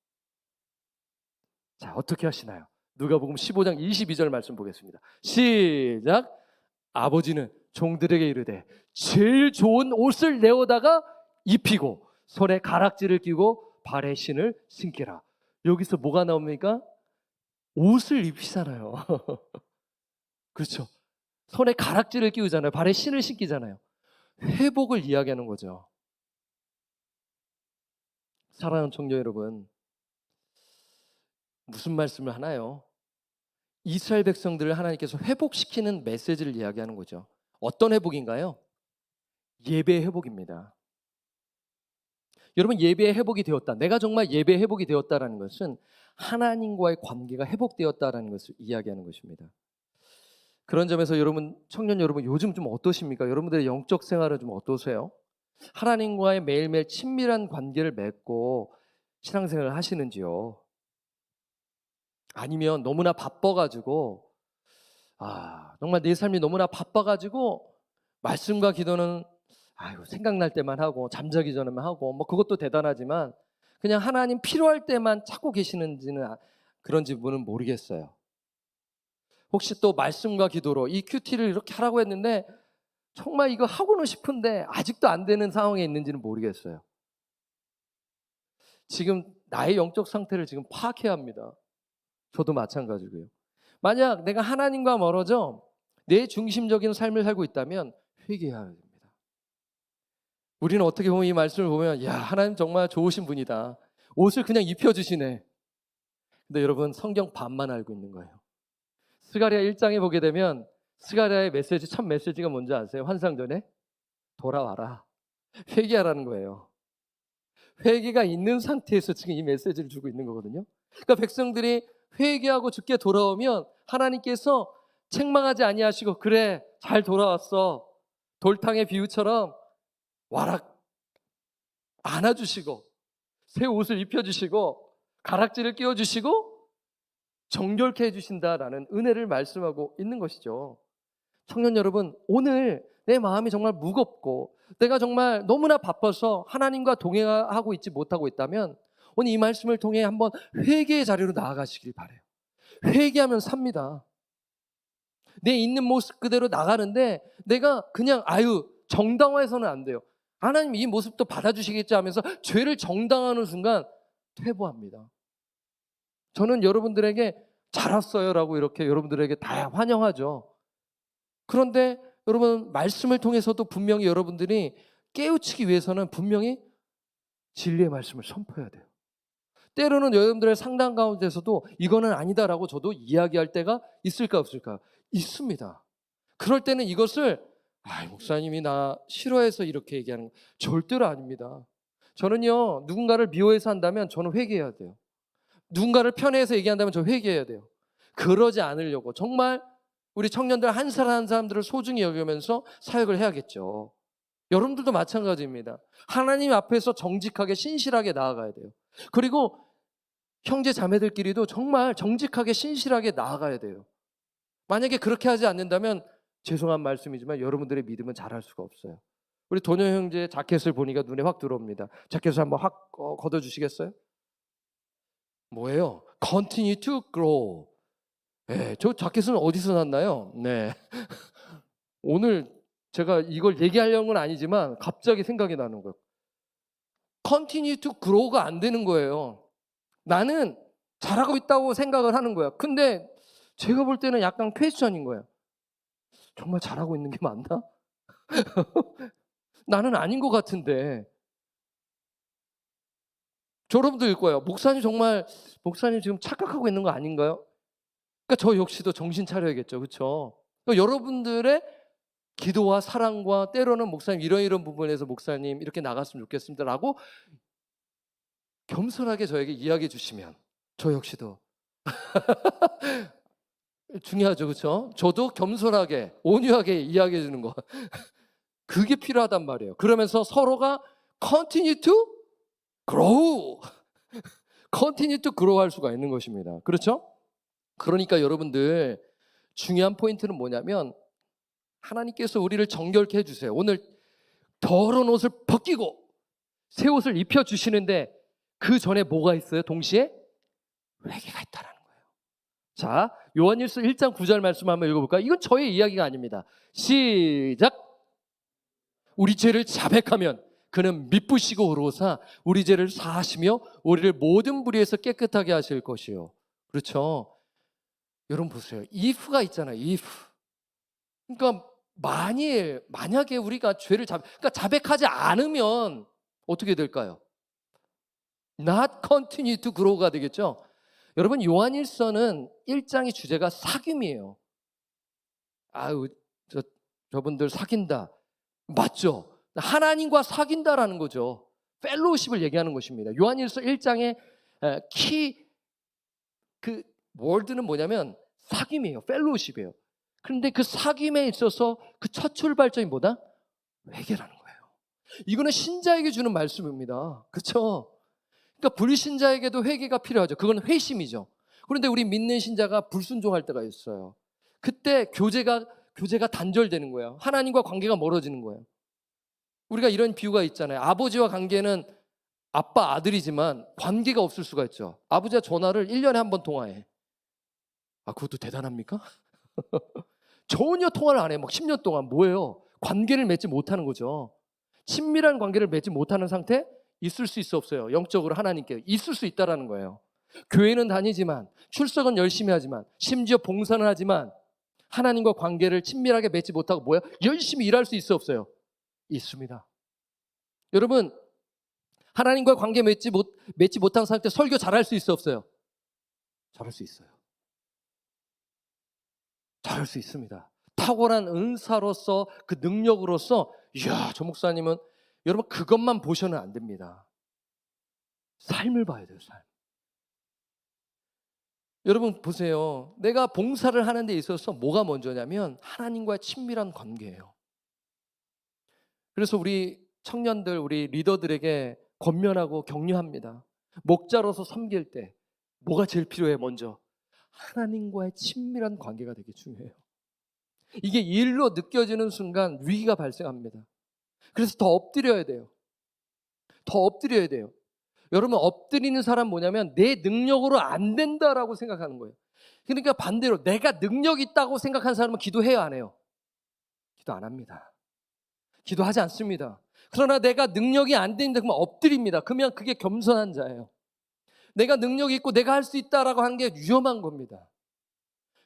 S3: 자, 어떻게 하시나요? 누가복음 15장 22절 말씀 보겠습니다. 시작. 아버지는 종들에게 이르되 제일 좋은 옷을 내어다가 입히고 손에 가락지를 끼고 발에 신을 신기라. 여기서 뭐가 나옵니까? 옷을 입히잖아요. 그렇죠. 손에 가락지를 끼우잖아요. 발에 신을 신기잖아요. 회복을 이야기하는 거죠. 사랑하는 청년 여러분, 무슨 말씀을 하나요? 이스라엘 백성들을 하나님께서 회복시키는 메시지를 이야기하는 거죠. 어떤 회복인가요? 예배의 회복입니다. 여러분, 예배의 회복이 되었다. 내가 정말 예배의 회복이 되었다라는 것은 하나님과의 관계가 회복되었다라는 것을 이야기하는 것입니다. 그런 점에서 여러분, 청년 여러분, 요즘 좀 어떠십니까? 여러분들의 영적 생활은 좀 어떠세요? 하나님과의 매일매일 친밀한 관계를 맺고 신앙생활을 하시는지요? 아니면 너무나 바빠가지고 정말 내 삶이 너무나 바빠가지고 말씀과 기도는 생각날 때만 하고 잠자기 전에만 하고 뭐 그것도 대단하지만 그냥 하나님 필요할 때만 찾고 계시는지는 그런지 분은 모르겠어요. 혹시 또 말씀과 기도로 이 큐티를 이렇게 하라고 했는데 정말 이거 하고는 싶은데 아직도 안 되는 상황에 있는지는 모르겠어요. 지금 나의 영적 상태를 지금 파악해야 합니다. 저도 마찬가지고요. 만약 내가 하나님과 멀어져 내 중심적인 삶을 살고 있다면 회개해야 됩니다. 우리는 어떻게 보면 이 말씀을 보면 하나님 정말 좋으신 분이다. 옷을 그냥 입혀주시네. 근데 여러분, 성경 반만 알고 있는 거예요. 스가랴 1장에 보게 되면 스가랴의 메시지, 첫 메시지가 뭔지 아세요? 환상전에 돌아와라. 회개하라는 거예요. 회개가 있는 상태에서 지금 이 메시지를 주고 있는 거거든요. 그러니까 백성들이 회개하고 주께 돌아오면 하나님께서 책망하지 아니하시고 그래 잘 돌아왔어. 돌탕의 비유처럼 와라 안아주시고 새 옷을 입혀주시고 가락지를 끼워주시고 정결케 해주신다라는 은혜를 말씀하고 있는 것이죠. 청년 여러분, 오늘 내 마음이 정말 무겁고 내가 정말 너무나 바빠서 하나님과 동행하고 있지 못하고 있다면 오늘 이 말씀을 통해 한번 회개의 자리로 나아가시길 바라요. 회개하면 삽니다. 내 있는 모습 그대로 나가는데 내가 그냥 정당화해서는 안 돼요. 하나님 이 모습도 받아주시겠지 하면서 죄를 정당화하는 순간 퇴보합니다. 저는 여러분들에게 잘 왔어요라고 이렇게 여러분들에게 다 환영하죠. 그런데 여러분, 말씀을 통해서도 분명히 여러분들이 깨우치기 위해서는 분명히 진리의 말씀을 선포해야 돼요. 때로는 여러분들의 상담 가운데서도 이거는 아니다라고 저도 이야기할 때가 있을까 없을까? 있습니다. 그럴 때는 이것을 목사님이 나 싫어해서 이렇게 얘기하는 거 절대로 아닙니다. 저는요, 누군가를 미워해서 한다면 저는 회개해야 돼요. 누군가를 편애해서 얘기한다면 저 회개해야 돼요. 그러지 않으려고 정말 우리 청년들 한 사람 한 사람들을 소중히 여기면서 사역을 해야겠죠. 여러분들도 마찬가지입니다. 하나님 앞에서 정직하게 신실하게 나아가야 돼요. 그리고 형제 자매들끼리도 정말 정직하게 신실하게 나아가야 돼요. 만약에 그렇게 하지 않는다면 죄송한 말씀이지만 여러분들의 믿음은 자랄 수가 없어요. 우리 도녀 형제의 자켓을 보니까 눈에 확 들어옵니다. 자켓을 한번 확 걷어주시겠어요? 뭐예요? Continue to grow. 네, 저 자켓은 어디서 났나요? 네. 오늘 제가 이걸 얘기하려는 건 아니지만 갑자기 생각이 나는 거예요. Continue to grow가 안 되는 거예요. 나는 잘하고 있다고 생각을 하는 거야. 근데 제가 볼 때는 약간 퀘스천인 거예요. 정말 잘하고 있는 게 맞나? 나는 아닌 것 같은데. 여러분들 거예요. 목사님 지금 착각하고 있는 거 아닌가요? 그러니까 저 역시도 정신 차려야겠죠. 그렇죠? 그러니까 여러분들의 기도와 사랑과 때로는 목사님 이런 부분에서 목사님 이렇게 나갔으면 좋겠습니다라고 겸손하게 저에게 이야기해 주시면 저 역시도 중요하죠. 그렇죠? 저도 겸손하게 온유하게 이야기해 주는 거 그게 필요하단 말이에요. 그러면서 서로가 continue to grow, continue to grow 할 수가 있는 것입니다. 그렇죠? 그러니까 여러분들 중요한 포인트는 뭐냐면 하나님께서 우리를 정결케 해주세요. 오늘 더러운 옷을 벗기고 새 옷을 입혀주시는데 그 전에 뭐가 있어요? 동시에 회개가 있다는 거예요. 자, 요한일서 1장 9절 말씀 한번 읽어볼까요? 이건 저의 이야기가 아닙니다. 시작. 우리 죄를 자백하면 그는 미쁘시고 의로우사 우리 죄를 사하시며 우리를 모든 불의에서 깨끗하게 하실 것이요. 그렇죠? 여러분 보세요. if가 있잖아요. if. 그러니까 만약에 우리가 죄를 그러니까 자백하지 않으면 어떻게 될까요? Not continue to grow가 되겠죠. 여러분 요한일서는 1장의 주제가 사귐이에요. 아유 저분들 사귄다. 맞죠? 하나님과 사귄다라는 거죠. 펠로우십을 얘기하는 것입니다. 요한일서 1장의 그 월드는 뭐냐면 사귐이에요. 펠로우십이에요. 그런데 그 사귐에 있어서 그 첫 출발점이 뭐다? 회개라는 거예요. 이거는 신자에게 주는 말씀입니다. 그렇죠? 그러니까 불신자에게도 회개가 필요하죠. 그건 회심이죠. 그런데 우리 믿는 신자가 불순종할 때가 있어요. 그때 교제가 단절되는 거예요. 하나님과 관계가 멀어지는 거예요. 우리가 이런 비유가 있잖아요. 아버지와 관계는 아빠 아들이지만 관계가 없을 수가 있죠. 아버지가 전화를 1년에 한 번 통화해. 아, 그것도 대단합니까? 전혀 통화를 안 해. 막 10년 동안 뭐예요? 관계를 맺지 못하는 거죠. 친밀한 관계를 맺지 못하는 상태? 있을 수 있어 없어요? 영적으로 하나님께 있을 수 있다라는 거예요. 교회는 다니지만 출석은 열심히 하지만 심지어 봉사는 하지만 하나님과 관계를 친밀하게 맺지 못하고 뭐예요? 열심히 일할 수 있어 없어요? 있습니다. 여러분 하나님과 관계 맺지 못한 상태 설교 잘할 수 있어 없어요? 잘할 수 있어요. 잘할 수 있습니다. 탁월한 은사로서 그 능력으로서 이야 저 목사님은 여러분 그것만 보셔는 안 됩니다. 삶을 봐야 돼요. 삶. 여러분 보세요. 내가 봉사를 하는 데 있어서 뭐가 먼저냐면 하나님과의 친밀한 관계예요. 그래서 우리 청년들, 우리 리더들에게 권면하고 격려합니다. 목자로서 섬길 때 뭐가 제일 필요해? 먼저 하나님과의 친밀한 관계가 되게 중요해요. 이게 일로 느껴지는 순간 위기가 발생합니다. 그래서 더 엎드려야 돼요. 더 엎드려야 돼요. 여러분 엎드리는 사람 뭐냐면 내 능력으로 안 된다라고 생각하는 거예요. 그러니까 반대로 내가 능력이 있다고 생각하는 사람은 기도해요 안 해요? 기도 안 합니다. 기도하지 않습니다. 그러나 내가 능력이 안 된다 그러면 엎드립니다. 그러면 그게 겸손한 자예요. 내가 능력이 있고 내가 할 수 있다라고 하는 게 위험한 겁니다.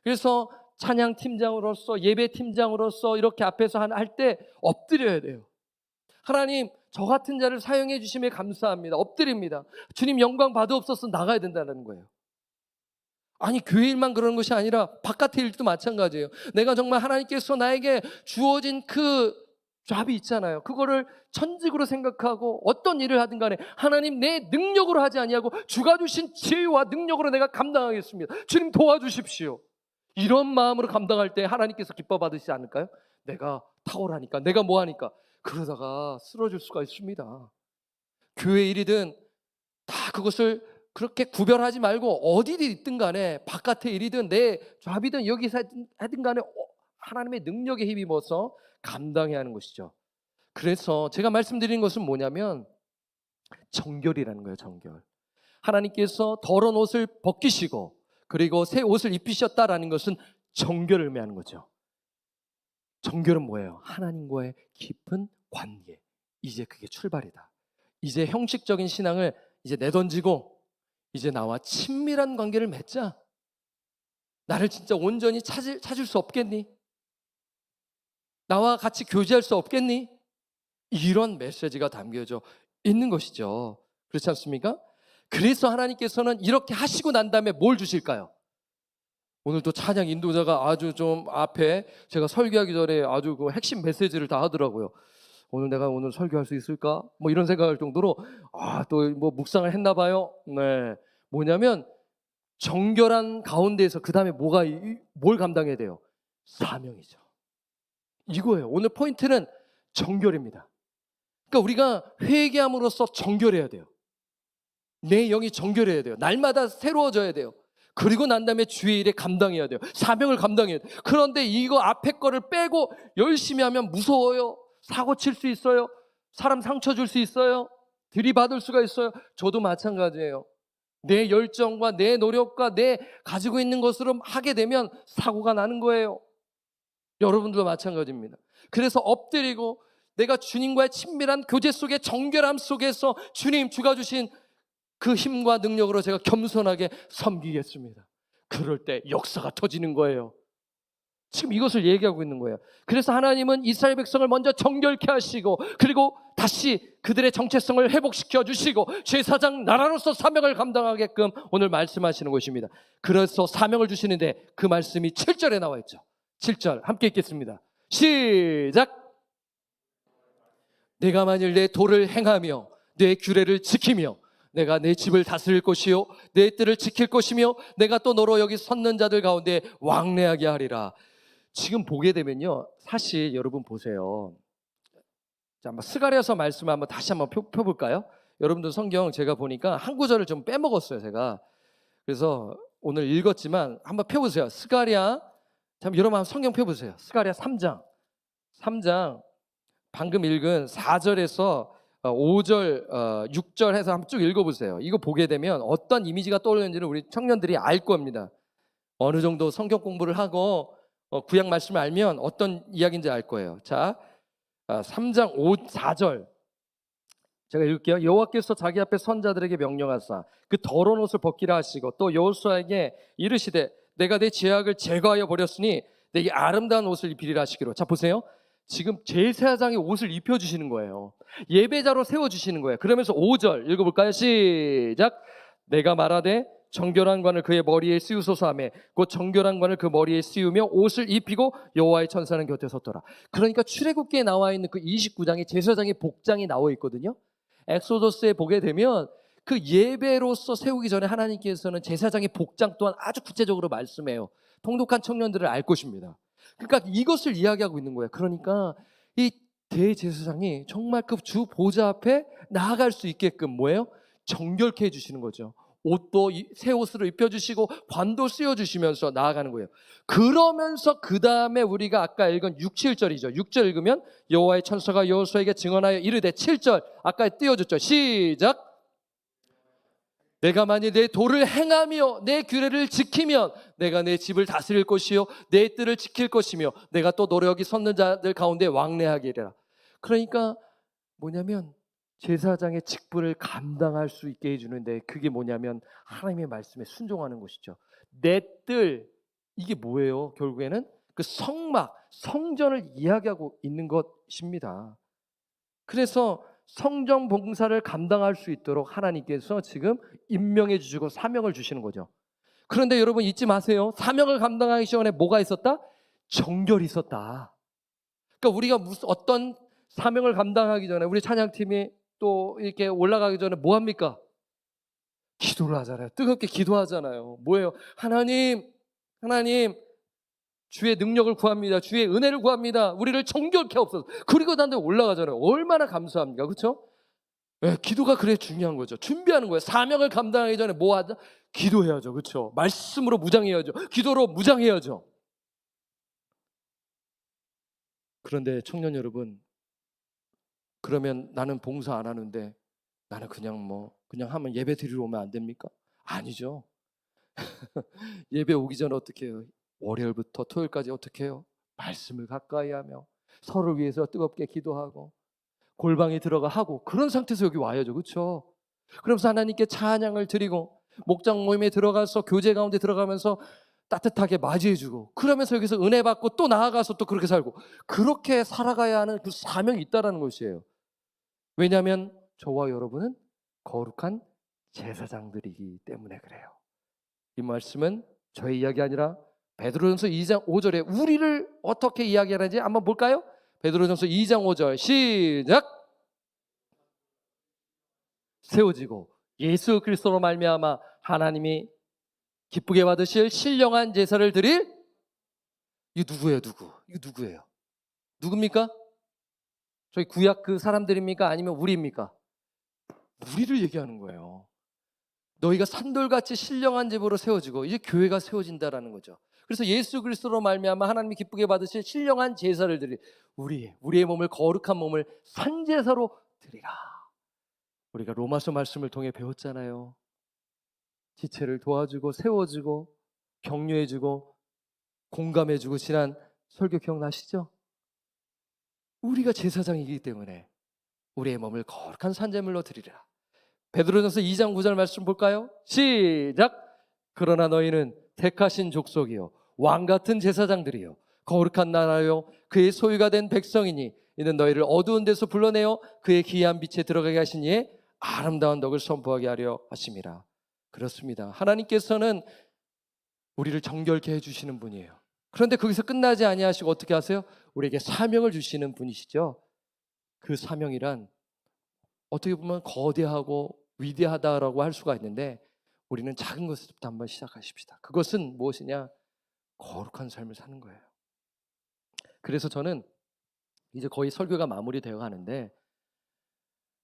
S3: 그래서 찬양팀장으로서 예배팀장으로서 이렇게 앞에서 할 때 엎드려야 돼요. 하나님 저 같은 자를 사용해 주심에 감사합니다. 엎드립니다. 주님 영광 받으옵소서 나가야 된다는 거예요. 아니 교회 일만 그런 것이 아니라 바깥의 일도 마찬가지예요. 내가 정말 하나님께서 나에게 주어진 그 잡이 있잖아요. 그거를 천직으로 생각하고 어떤 일을 하든 간에 하나님 내 능력으로 하지 아니하고 주가 주신 지혜와 능력으로 내가 감당하겠습니다. 주님 도와주십시오. 이런 마음으로 감당할 때 하나님께서 기뻐 받으시지 않을까요? 내가 탁월하니까 내가 뭐하니까 그러다가 쓰러질 수가 있습니다. 교회 일이든 다 그것을 그렇게 구별하지 말고 어디든 있든 간에 바깥의 일이든 내 잡이든 여기서 하든 간에 하나님의 능력에 힘입어서 감당해야 하는 것이죠. 그래서 제가 말씀드리는 것은 뭐냐면 정결이라는 거예요. 정결. 하나님께서 더러운 옷을 벗기시고 그리고 새 옷을 입히셨다라는 것은 정결을 의미하는 거죠. 정결은 뭐예요? 하나님과의 깊은 관계. 이제 그게 출발이다. 이제 형식적인 신앙을 이제 내던지고 이제 나와 친밀한 관계를 맺자. 나를 진짜 온전히 찾을 수 없겠니? 나와 같이 교제할 수 없겠니? 이런 메시지가 담겨져 있는 것이죠. 그렇지 않습니까? 그래서 하나님께서는 이렇게 하시고 난 다음에 뭘 주실까요? 오늘도 찬양 인도자가 아주 좀 앞에 제가 설교하기 전에 아주 그 핵심 메시지를 다 하더라고요. 내가 오늘 설교할 수 있을까? 뭐 이런 생각할 정도로 또 뭐 묵상을 했나 봐요. 네. 뭐냐면 정결한 가운데에서 그 다음에 뭘 감당해야 돼요? 사명이죠. 이거예요. 오늘 포인트는 정결입니다. 그러니까 우리가 회개함으로써 정결해야 돼요. 내 영이 정결해야 돼요. 날마다 새로워져야 돼요. 그리고 난 다음에 주의 일에 감당해야 돼요. 사명을 감당해야 돼요. 그런데 이거 앞에 거를 빼고 열심히 하면 무서워요. 사고 칠 수 있어요. 사람 상처 줄 수 있어요. 들이받을 수가 있어요. 저도 마찬가지예요. 내 열정과 내 노력과 내 가지고 있는 것으로 하게 되면 사고가 나는 거예요. 여러분들도 마찬가지입니다. 그래서 엎드리고 내가 주님과의 친밀한 교제 속에 정결함 속에서 주님 주가 주신 그 힘과 능력으로 제가 겸손하게 섬기겠습니다. 그럴 때 역사가 터지는 거예요. 지금 이것을 얘기하고 있는 거예요. 그래서 하나님은 이스라엘 백성을 먼저 정결케 하시고 그리고 다시 그들의 정체성을 회복시켜 주시고 제사장 나라로서 사명을 감당하게끔 오늘 말씀하시는 것입니다. 그래서 사명을 주시는데 그 말씀이 7절에 나와 있죠. 7절 함께 읽겠습니다. 시작. 내가 만일 내 도를 행하며 내 규례를 지키며 내가 내 집을 다스릴 것이요 내 뜰을 지킬 것이며 내가 또 너로 여기 섰는 자들 가운데 왕래하게 하리라. 지금 보게 되면요, 사실 여러분 보세요. 자, 한번 스가랴서 말씀을 한번 다시 한번 펴볼까요? 여러분들 성경 제가 보니까 한 구절을 좀 빼먹었어요, 제가. 그래서 오늘 읽었지만 한번 펴보세요. 스가랴, 여러분 한번 성경 펴보세요. 스가랴 3장 방금 읽은 4절에서 5절, 6절 해서 한번 쭉 읽어보세요. 이거 보게 되면 어떤 이미지가 떠오르는지를 우리 청년들이 알 겁니다. 어느 정도 성경 공부를 하고 구약 말씀을 알면 어떤 이야기인지 알 거예요. 자, 3장 4절 제가 읽을게요. 여호와께서 자기 앞에 선자들에게 명령하사 그 더러운 옷을 벗기라 하시고 또 여호수아에게 이르시되 내가 내 죄악을 제거하여 버렸으니 내게 아름다운 옷을 입히리라 하시기로. 자, 보세요. 지금 제사장이 옷을 입혀주시는 거예요. 예배자로 세워주시는 거예요. 그러면서 5절 읽어볼까요? 시작. 내가 말하되 정결한 관을 그의 머리에 씌우소서 하며 곧 정결한 관을 그 머리에 씌우며 옷을 입히고 여호와의 천사는 곁에 섰더라. 그러니까 출애굽기에 나와 있는 그 29장에 제사장의 복장이 나와 있거든요. 엑소더스에 보게 되면 그 예배로서 세우기 전에 하나님께서는 제사장의 복장 또한 아주 구체적으로 말씀해요. 통독한 청년들을 알 것입니다. 그러니까 이것을 이야기하고 있는 거예요. 그러니까 이 대제사장이 정말 그 주 보좌 앞에 나아갈 수 있게끔 뭐예요? 정결케 해주시는 거죠. 옷도 새 옷으로 입혀주시고 관도 씌워주시면서 나아가는 거예요. 그러면서 그 다음에 우리가 아까 읽은 6, 7절이죠. 6절 읽으면 여호와의 천사가 여호수아에게 증언하여 이르되 7절 아까 띄워줬죠. 시작. 내가 만일 내 도를 행하며 내 규례를 지키면 내가 내 집을 다스릴 것이요 내 뜰을 지킬 것이며 내가 또 너로 여기 섰는 자들 가운데 왕래하리라. 그러니까 뭐냐면 제사장의 직분을 감당할 수 있게 해주는데 그게 뭐냐면 하나님의 말씀에 순종하는 것이죠. 내 뜰, 이게 뭐예요? 결국에는 그 성막, 성전을 이야기하고 있는 것입니다. 그래서 성전 봉사를 감당할 수 있도록 하나님께서 지금 임명해 주시고 사명을 주시는 거죠. 그런데 여러분 잊지 마세요. 사명을 감당하기 전에 뭐가 있었다? 정결이 있었다. 그러니까 우리가 무슨 어떤 사명을 감당하기 전에 우리 찬양팀이 또 이렇게 올라가기 전에 뭐 합니까? 기도를 하잖아요. 뜨겁게 기도하잖아요. 뭐예요? 하나님 주의 능력을 구합니다. 주의 은혜를 구합니다. 우리를 정결케 하옵소서. 그리고 난 다음에 올라가잖아요. 얼마나 감사합니까? 그렇죠? 네, 기도가 그래 중요한 거죠. 준비하는 거예요. 사명을 감당하기 전에 뭐 하자? 기도해야죠. 그렇죠? 말씀으로 무장해야죠. 기도로 무장해야죠. 그런데 청년 여러분, 그러면 나는 봉사 안 하는데 나는 그냥 하면 예배 드리러 오면 안 됩니까? 아니죠. 예배 오기 전에 어떻게 해요? 월요일부터 토요일까지 어떻게 해요? 말씀을 가까이 하며 서로를 위해서 뜨겁게 기도하고 골방에 들어가 하고 그런 상태에서 여기 와야죠. 그렇죠? 그러면서 하나님께 찬양을 드리고 목장 모임에 들어가서 교제 가운데 들어가면서 따뜻하게 맞이해주고 그러면서 여기서 은혜 받고 또 나아가서 또 그렇게 살고 그렇게 살아가야 하는 그 사명이 있다는 것이에요. 왜냐하면 저와 여러분은 거룩한 제사장들이기 때문에 그래요. 이 말씀은 저의 이야기 아니라 베드로전서 2장 5절에 우리를 어떻게 이야기하는지 한번 볼까요? 베드로전서 2장 5절 시작. 세워지고 예수 그리스도로 말미암아 하나님이 기쁘게 받으실 신령한 제사를 드릴. 이거 누구예요? 이거 누구예요? 누굽니까? 저희 구약 그 사람들입니까? 아니면 우리입니까? 우리를 얘기하는 거예요. 너희가 산돌같이 신령한 집으로 세워지고 이제 교회가 세워진다라는 거죠. 그래서 예수 그리스도로 말미암아 하나님이 기쁘게 받으실 신령한 제사를 드리 우리의 몸을 거룩한 몸을 산제사로 드리라. 우리가 로마서 말씀을 통해 배웠잖아요. 지체를 도와주고 세워주고 격려해주고 공감해주고 지난 설교 기억나시죠? 우리가 제사장이기 때문에 우리의 몸을 거룩한 산제물로 드리라. 베드로전서 2장 9절 말씀 볼까요? 시작! 그러나 너희는 택하신 족속이요 왕같은 제사장들이요 거룩한 나라요 그의 소유가 된 백성이니 이는 너희를 어두운 데서 불러내어 그의 기이한 빛에 들어가게 하신 이의 아름다운 덕을 선포하게 하려 하심이라. 그렇습니다. 하나님께서는 우리를 정결케 해주시는 분이에요. 그런데 거기서 끝나지 아니하시고 어떻게 하세요? 우리에게 사명을 주시는 분이시죠. 그 사명이란 어떻게 보면 거대하고 위대하다라고 할 수가 있는데 우리는 작은 것부터 한번 시작하십시다. 그것은 무엇이냐? 거룩한 삶을 사는 거예요. 그래서 저는 이제 거의 설교가 마무리되어 가는데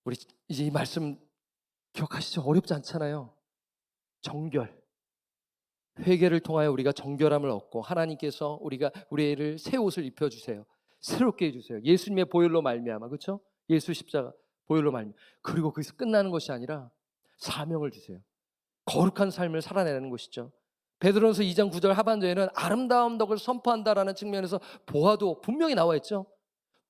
S3: 우리 이제 이 말씀 기억하시죠? 어렵지 않잖아요. 정결. 회개를 통하여 우리가 정결함을 얻고 하나님께서 우리를 새 옷을 입혀주세요. 새롭게 해주세요. 예수님의 보혈로 말미암아, 그렇죠? 예수 십자가 보혈로 말미암아. 그리고 거기서 끝나는 것이 아니라 사명을 주세요. 거룩한 삶을 살아내는 것이죠. 베드로전서 2장 9절 하반절에는 아름다운 덕을 선포한다라는 측면에서 보아도 분명히 나와 있죠.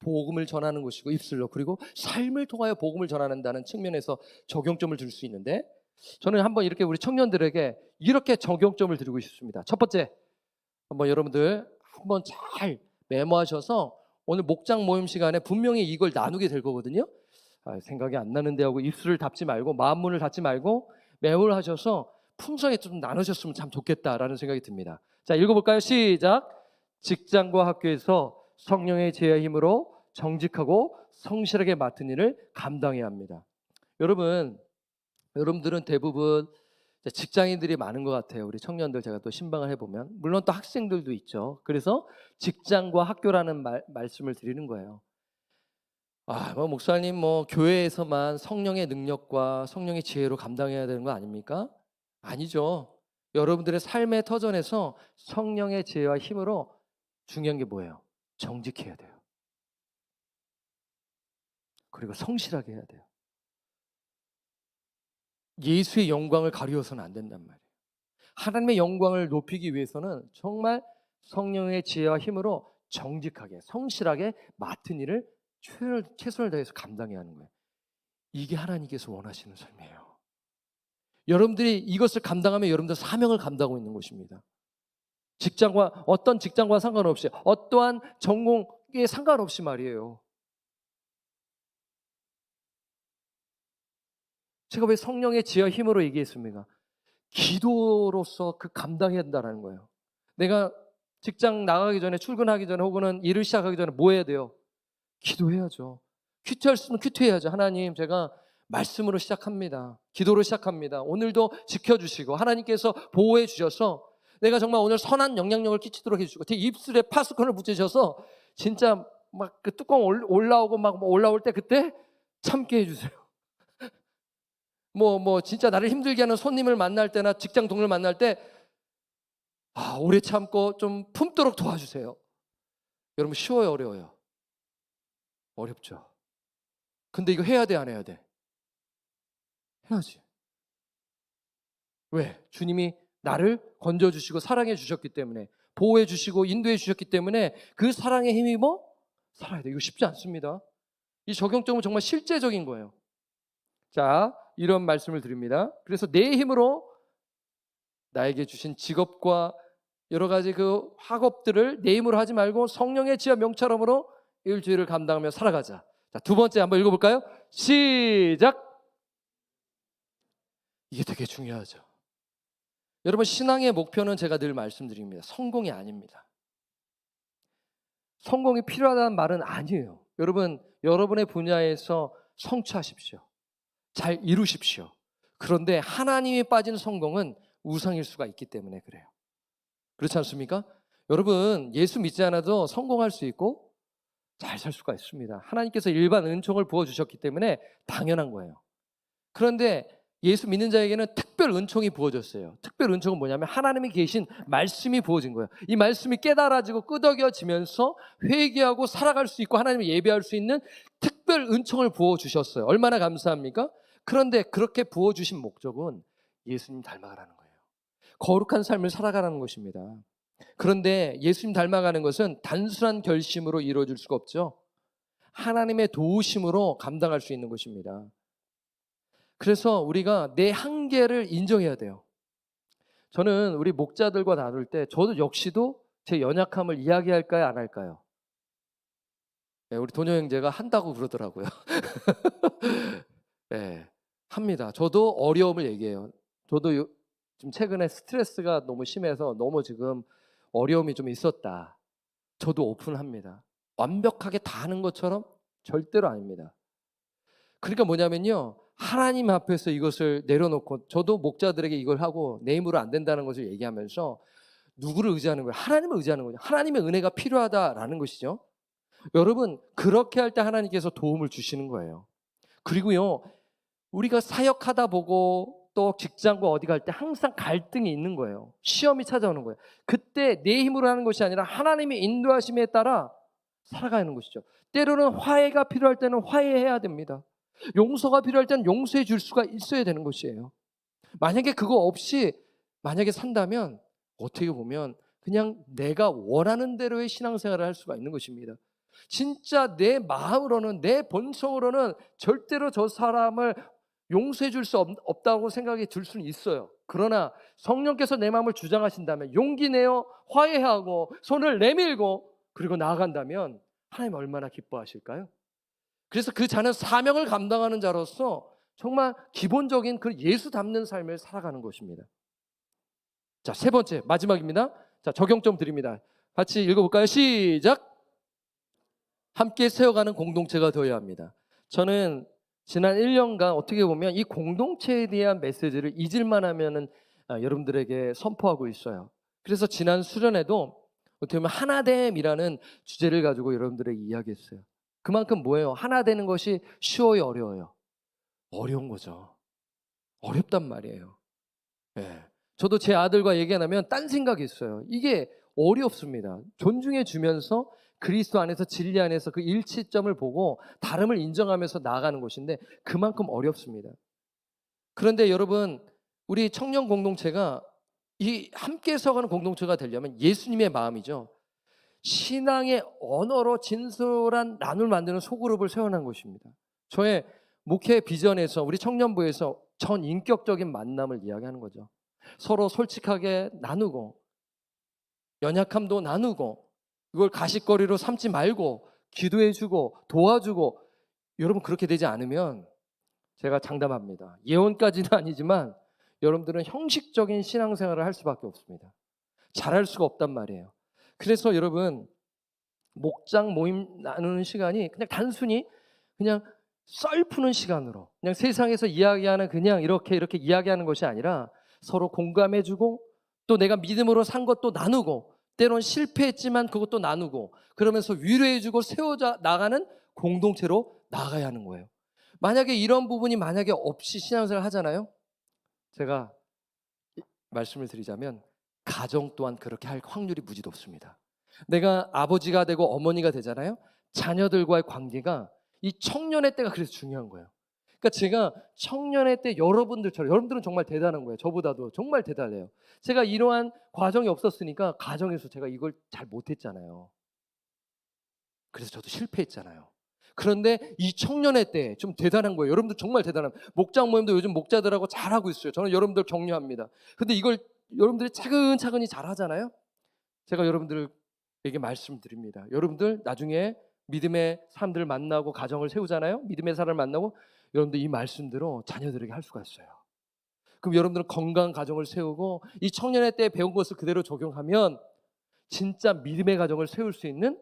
S3: 복음을 전하는 것이고 입술로 그리고 삶을 통하여 복음을 전하는다는 측면에서 적용점을 줄 수 있는데 저는 한번 이렇게 우리 청년들에게 이렇게 적용점을 드리고 싶습니다. 첫 번째, 한번 여러분들 한번 잘 메모하셔서 오늘 목장 모임 시간에 분명히 이걸 나누게 될 거거든요. 생각이 안 나는데 하고 입술을 닫지 말고 마음문을 닫지 말고 메모를 하셔서 풍성하게 좀 나누셨으면 참 좋겠다라는 생각이 듭니다. 자, 읽어볼까요? 시작! 직장과 학교에서 성령의 지혜와 힘으로 정직하고 성실하게 맡은 일을 감당해야 합니다. 여러분들은 대부분 직장인들이 많은 것 같아요. 우리 청년들 제가 또 신방을 해보면 물론 또 학생들도 있죠. 그래서 직장과 학교라는 말씀을 드리는 거예요. 목사님 교회에서만 성령의 능력과 성령의 지혜로 감당해야 되는 거 아닙니까? 아니죠. 여러분들의 삶의 터전에서 성령의 지혜와 힘으로 중요한 게 뭐예요? 정직해야 돼요. 그리고 성실하게 해야 돼요. 예수의 영광을 가리워서는 안 된단 말이에요. 하나님의 영광을 높이기 위해서는 정말 성령의 지혜와 힘으로 정직하게 성실하게 맡은 일을 최선을 다해서 감당해야 하는 거예요. 이게 하나님께서 원하시는 삶이에요. 여러분들이 이것을 감당하면 여러분들 사명을 감당하고 있는 것입니다. 어떤 직장과 상관없이 어떠한 전공에 상관없이 말이에요. 제가 왜 성령의 지혜와 힘으로 얘기했습니까? 기도로서 그 감당해야 된다는 거예요. 내가 직장 나가기 전에 출근하기 전에 혹은 일을 시작하기 전에 뭐 해야 돼요? 기도해야죠. 큐티할 수 있으면 큐티해야죠. 하나님 제가 말씀으로 시작합니다. 기도로 시작합니다. 오늘도 지켜주시고 하나님께서 보호해 주셔서 내가 정말 오늘 선한 영향력을 끼치도록 해주시고 제 입술에 파수꾼을 붙이셔서 진짜 막 그 뚜껑 올라오고 막 올라올 때 그때 참게 해주세요. 진짜 나를 힘들게 하는 손님을 만날 때나 직장 동료를 만날 때 오래 참고 좀 품도록 도와주세요. 여러분 쉬워요, 어려워요? 어렵죠. 근데 이거 해야 돼, 안 해야 돼? 해야지. 왜? 주님이 나를 건져주시고 사랑해 주셨기 때문에 보호해 주시고 인도해 주셨기 때문에 그 사랑에 힘입어 살아야 돼. 이거 쉽지 않습니다. 이 적용점은 정말 실제적인 거예요. 자, 이런 말씀을 드립니다. 그래서 내 힘으로 나에게 주신 직업과 여러 가지 그 학업들을 내 힘으로 하지 말고 성령의 지혜와 명철함으로 일주일을 감당하며 살아가자. 자, 두 번째 한번 읽어볼까요? 시작! 이게 되게 중요하죠. 여러분 신앙의 목표는 제가 늘 말씀드립니다. 성공이 아닙니다. 성공이 필요하다는 말은 아니에요. 여러분의 분야에서 성취하십시오. 잘 이루십시오. 그런데 하나님이 빠진 성공은 우상일 수가 있기 때문에 그래요. 그렇지 않습니까? 여러분 예수 믿지 않아도 성공할 수 있고 잘 살 수가 있습니다. 하나님께서 일반 은총을 부어주셨기 때문에 당연한 거예요. 그런데 예수 믿는 자에게는 특별 은총이 부어졌어요. 특별 은총은 뭐냐면 하나님이 계신 말씀이 부어진 거예요. 이 말씀이 깨달아지고 끄덕여지면서 회개하고 살아갈 수 있고 하나님을 예배할 수 있는 특별 은총을 부어주셨어요. 얼마나 감사합니까? 그런데 그렇게 부어주신 목적은 예수님 닮아가라는 거예요. 거룩한 삶을 살아가라는 것입니다. 그런데 예수님 닮아가는 것은 단순한 결심으로 이루어질 수가 없죠. 하나님의 도우심으로 감당할 수 있는 것입니다. 그래서 우리가 내 한계를 인정해야 돼요. 저는 우리 목자들과 나눌 때 저도 역시도 제 연약함을 이야기할까요, 안 할까요? 네, 우리 도녀 형제가 한다고 그러더라고요. 네, 합니다. 저도 어려움을 얘기해요. 저도 지금 최근에 스트레스가 너무 심해서 너무 지금 어려움이 좀 있었다. 저도 오픈합니다. 완벽하게 다 하는 것처럼 절대로 아닙니다. 그러니까 뭐냐면요, 하나님 앞에서 이것을 내려놓고, 저도 목자들에게 이걸 하고 내 힘으로 안 된다는 것을 얘기하면서 누구를 의지하는 거예요? 하나님을 의지하는 거죠. 하나님의 은혜가 필요하다라는 것이죠. 여러분, 그렇게 할 때 하나님께서 도움을 주시는 거예요. 그리고요, 우리가 사역하다 보고 또 직장과 어디 갈 때 항상 갈등이 있는 거예요. 시험이 찾아오는 거예요. 그때 내 힘으로 하는 것이 아니라 하나님의 인도하심에 따라 살아가는 것이죠. 때로는 화해가 필요할 때는 화해해야 됩니다. 용서가 필요할 때는 용서해 줄 수가 있어야 되는 것이에요. 만약에 그거 없이 만약에 산다면 어떻게 보면 그냥 내가 원하는 대로의 신앙생활을 할 수가 있는 것입니다. 진짜 내 마음으로는, 내 본성으로는 절대로 저 사람을 용서해 줄 수 없다고 생각이 들 수는 있어요. 그러나 성령께서 내 마음을 주장하신다면 용기 내어 화해하고 손을 내밀고 그리고 나아간다면 하나님 얼마나 기뻐하실까요? 그래서 그 자는 사명을 감당하는 자로서 정말 기본적인 그 예수 닮는 삶을 살아가는 것입니다. 자, 세 번째, 마지막입니다. 자, 적용점 드립니다. 같이 읽어볼까요? 시작! 함께 세워가는 공동체가 되어야 합니다. 저는 지난 1년간 어떻게 보면 이 공동체에 대한 메시지를 잊을만 하면은 여러분들에게 선포하고 있어요. 그래서 지난 수련회도 어떻게 보면 하나됨이라는 주제를 가지고 여러분들에게 이야기했어요. 그만큼 뭐예요? 하나 되는 것이 쉬워요, 어려워요? 어려운 거죠. 어렵단 말이에요. 네. 저도 제 아들과 얘기 안 하면 딴 생각이 있어요. 이게 어렵습니다. 존중해 주면서 그리스도 안에서 진리 안에서 그 일치점을 보고 다름을 인정하면서 나아가는 것인데 그만큼 어렵습니다. 그런데 여러분, 우리 청년 공동체가 이 함께 서가는 공동체가 되려면 예수님의 마음이죠. 신앙의 언어로 진솔한 나눌 만드는 소그룹을 세워난 것입니다. 저의 목회 비전에서 우리 청년부에서 전인격적인 만남을 이야기하는 거죠. 서로 솔직하게 나누고 연약함도 나누고 이걸 가십거리로 삼지 말고 기도해주고 도와주고, 여러분 그렇게 되지 않으면 제가 장담합니다. 예언까지는 아니지만 여러분들은 형식적인 신앙생활을 할 수밖에 없습니다. 잘할 수가 없단 말이에요. 그래서 여러분, 목장 모임 나누는 시간이 그냥 단순히 그냥 썰 푸는 시간으로 그냥 세상에서 이야기하는 그냥 이렇게 이야기하는 것이 아니라 서로 공감해주고 또 내가 믿음으로 산 것도 나누고 때론 실패했지만 그것도 나누고 그러면서 위로해주고 세워져 나가는 공동체로 나가야 하는 거예요. 만약에 이런 부분이 만약에 없이 신앙생활을 하잖아요. 제가 말씀을 드리자면 가정 또한 그렇게 할 확률이 무지 높습니다. 내가 아버지가 되고 어머니가 되잖아요. 자녀들과의 관계가 이 청년의 때가 그래서 중요한 거예요. 그러니까 제가 청년의 때 여러분들처럼, 여러분들은 정말 대단한 거예요. 저보다도 정말 대단해요. 제가 이러한 과정이 없었으니까 가정에서 제가 이걸 잘 못했잖아요. 그래서 저도 실패했잖아요. 그런데 이 청년의 때 좀 대단한 거예요. 여러분들 정말 대단한, 목장 모임도 요즘 목자들하고 잘하고 있어요. 저는 여러분들 격려합니다. 근데 이걸 여러분들이 차근차근히 잘하잖아요. 제가 여러분들에게 말씀드립니다. 여러분들 나중에 믿음의 사람들을 만나고 가정을 세우잖아요. 믿음의 사람을 만나고 여러분들 이 말씀대로 자녀들에게 할 수가 있어요. 그럼 여러분들은 건강한 가정을 세우고 이 청년의 때 배운 것을 그대로 적용하면 진짜 믿음의 가정을 세울 수 있는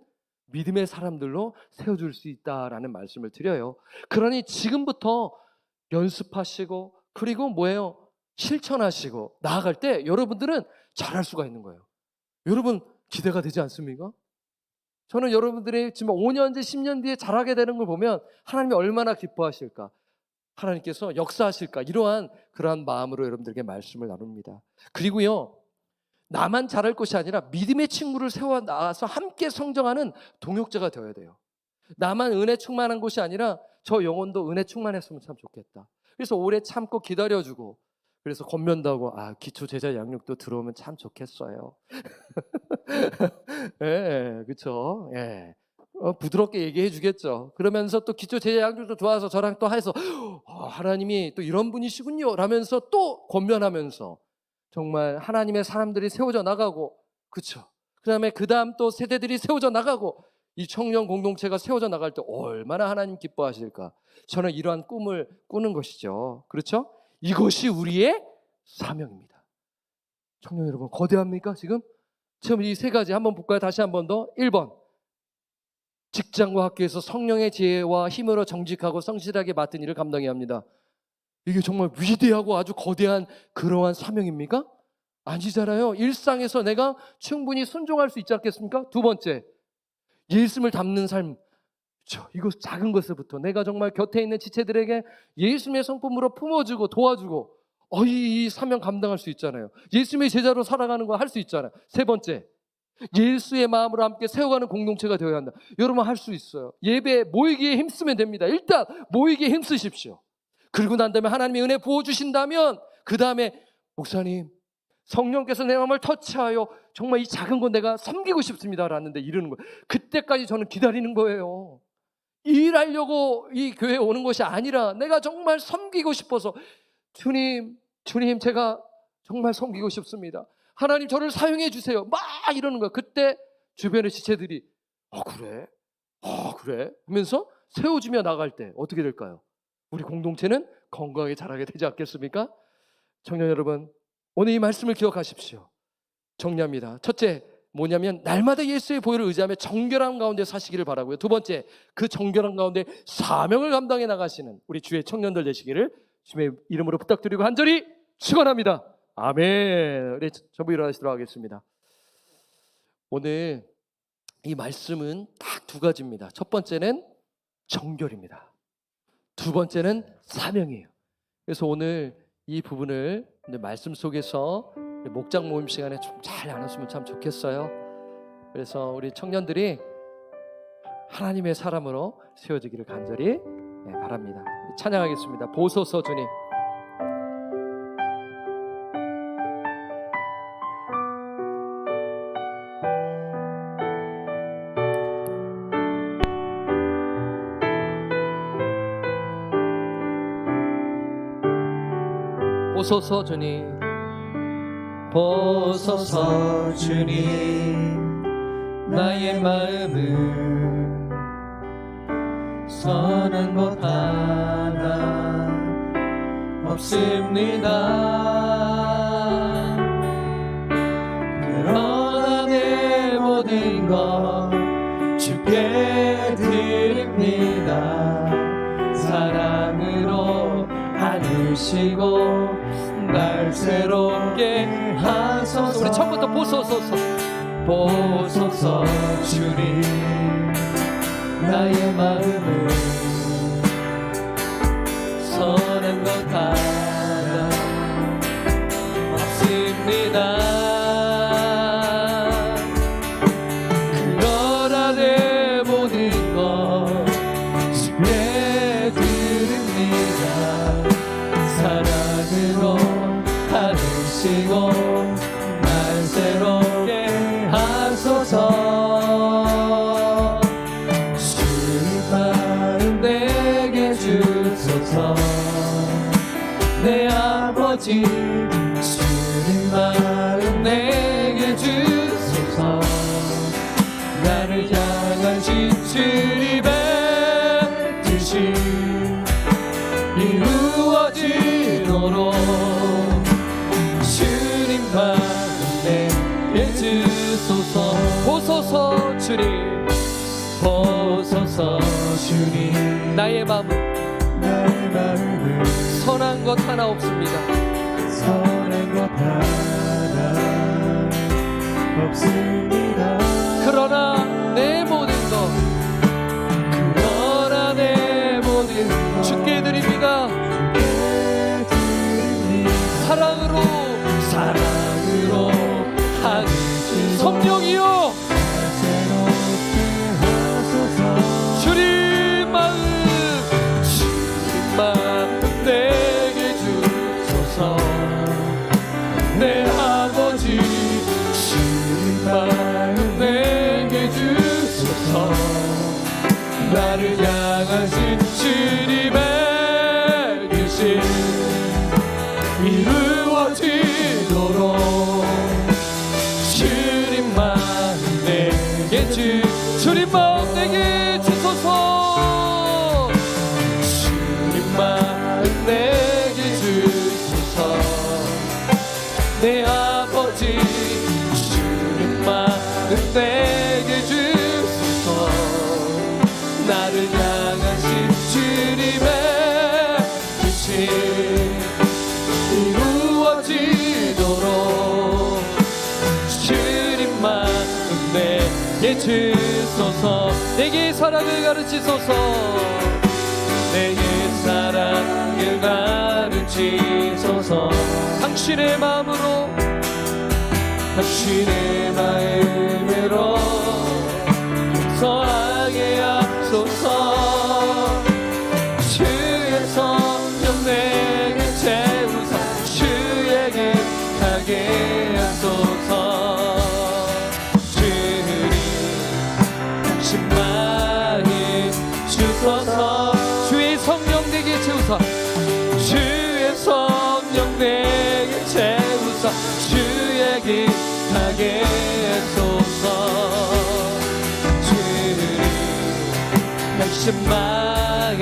S3: 믿음의 사람들로 세워줄 수 있다라는 말씀을 드려요. 그러니 지금부터 연습하시고 그리고 뭐예요? 실천하시고 나아갈 때 여러분들은 잘할 수가 있는 거예요. 여러분 기대가 되지 않습니까? 저는 여러분들이 지금 5년 뒤 10년 뒤에 잘하게 되는 걸 보면 하나님이 얼마나 기뻐하실까. 하나님께서 역사하실까, 이러한 그러한 마음으로 여러분들에게 말씀을 나눕니다. 그리고요, 나만 잘할 것이 아니라 믿음의 친구를 세워 나가서 함께 성장하는 동역자가 되어야 돼요. 나만 은혜 충만한 것이 아니라 저 영혼도 은혜 충만했으면 참 좋겠다. 그래서 오래 참고 기다려주고, 그래서 권면도 하고, 기초 제자 양육도 들어오면 참 좋겠어요. 예, 그렇죠. 예. 부드럽게 얘기해 주겠죠. 그러면서 또 기초 제자 양육도 좋아서 저랑 또 해서 하나님이 또 이런 분이시군요 라면서 또 권면하면서 정말 하나님의 사람들이 세워져 나가고, 그렇죠. 그다음에 그다음 또 세대들이 세워져 나가고, 이 청년 공동체가 세워져 나갈 때 얼마나 하나님 기뻐하실까. 저는 이러한 꿈을 꾸는 것이죠. 그렇죠? 이것이 우리의 사명입니다. 청년 여러분, 거대합니까 지금? 지금 이 세 가지 한번 볼까요? 다시 한 번 더. 1번, 직장과 학교에서 성령의 지혜와 힘으로 정직하고 성실하게 맡은 일을 감당해야 합니다. 이게 정말 위대하고 아주 거대한 그러한 사명입니까? 아니잖아요. 일상에서 내가 충분히 순종할 수 있지 않겠습니까? 두 번째, 예수님을 닮는 삶. 이거 작은 것부터 내가 정말 곁에 있는 지체들에게 예수님의 성품으로 품어주고 도와주고, 이 사명 감당할 수 있잖아요. 예수님의 제자로 살아가는 거 할 수 있잖아요. 세 번째, 예수의 마음으로 함께 세워가는 공동체가 되어야 한다. 여러분 할 수 있어요. 예배에 모이기에 힘쓰면 됩니다. 일단 모이기에 힘쓰십시오. 그리고 난 다음에 하나님의 은혜 부어주신다면 그 다음에 목사님, 성령께서 내 마음을 터치하여 정말 이 작은 건 내가 섬기고 싶습니다 라는데 이러는 거예요. 그때까지 저는 기다리는 거예요. 일하려고 이 교회에 오는 것이 아니라 내가 정말 섬기고 싶어서, 주님 제가 정말 섬기고 싶습니다. 하나님 저를 사용해 주세요. 막 이러는 거예요. 그때 주변의 지체들이 그래 하면서 세워주며 나갈 때 어떻게 될까요? 우리 공동체는 건강하게 자라게 되지 않겠습니까? 청년 여러분, 오늘 이 말씀을 기억하십시오. 정리합니다. 첫째, 뭐냐면 날마다 예수의 보혈을 의지하며 정결함 가운데 사시기를 바라고요. 두 번째, 그 정결함 가운데 사명을 감당해 나가시는 우리 주의 청년들 되시기를 주님의 이름으로 부탁드리고 간절히 축원합니다. 아멘. 우리 전부 일어나시도록 하겠습니다. 오늘 이 말씀은 딱 두 가지입니다. 첫 번째는 정결입니다. 두 번째는 사명이에요. 그래서 오늘 이 부분을 말씀 속에서 목장 모임 시간에 좀 잘 나눴으면 참 좋겠어요. 그래서 우리 청년들이 하나님의 사람으로 세워지기를 간절히 바랍니다. 찬양하겠습니다. 보소서 주님. 보소서 주님.
S4: 보소서 주님, 나의 마음을 선한 것 하나 없습니다. 그러나 내 모든 것 주께 드립니다. 사랑으로 안으시고 날 새롭게 하소서.
S3: 우리 처음부터 보소서.
S4: 보소서 주님, 나의 마음을 선한 것 하나 없습니다. 그러나 내 모든 것 주께 드립니다. 사랑으로 하시고 날 새롭게 하소서. 주님 마음 내게 주소서. 내 아버지 주님 마음 내게 주소서. 나를 향한 주님의 뜻이 이루어지도록 주소서.
S3: 보소서 주님.
S4: 보소서 주님,
S3: 나의 마음을 선한 것 하나 없습니다.
S4: 선한 것 하나 없습니다.
S3: 그러나 내 모든 것
S4: 주께 드립니다.
S3: 사랑으로 하늘 주소서. 성령이여 주님 마음 내게 주소서. 내 아버지 주님 마음 내게 주소서. 나를 향하신 주님의 뜻이 이루어지도록 주님 마음 내게 주님 마음 내게 주소서. 주님 마음 내게 주소서. 내 아버지 주님 마음 내게 주소서. 나를 향하신 주님의 뜻이 이루어지도록 주님 마음 내게 주소서. 내게 사랑을 가르치소서. 내게 사랑을 가르치소서. 당신의 마음으로 용서하게 하소서. 주의 성령 내게 채우사 주에게 가게 하소서. 주님 당신 마음 주소서. 주의 성령 내게 채우사 주의 성령 내게 채우사 주에게 가게 하소서. 주님 당신 마음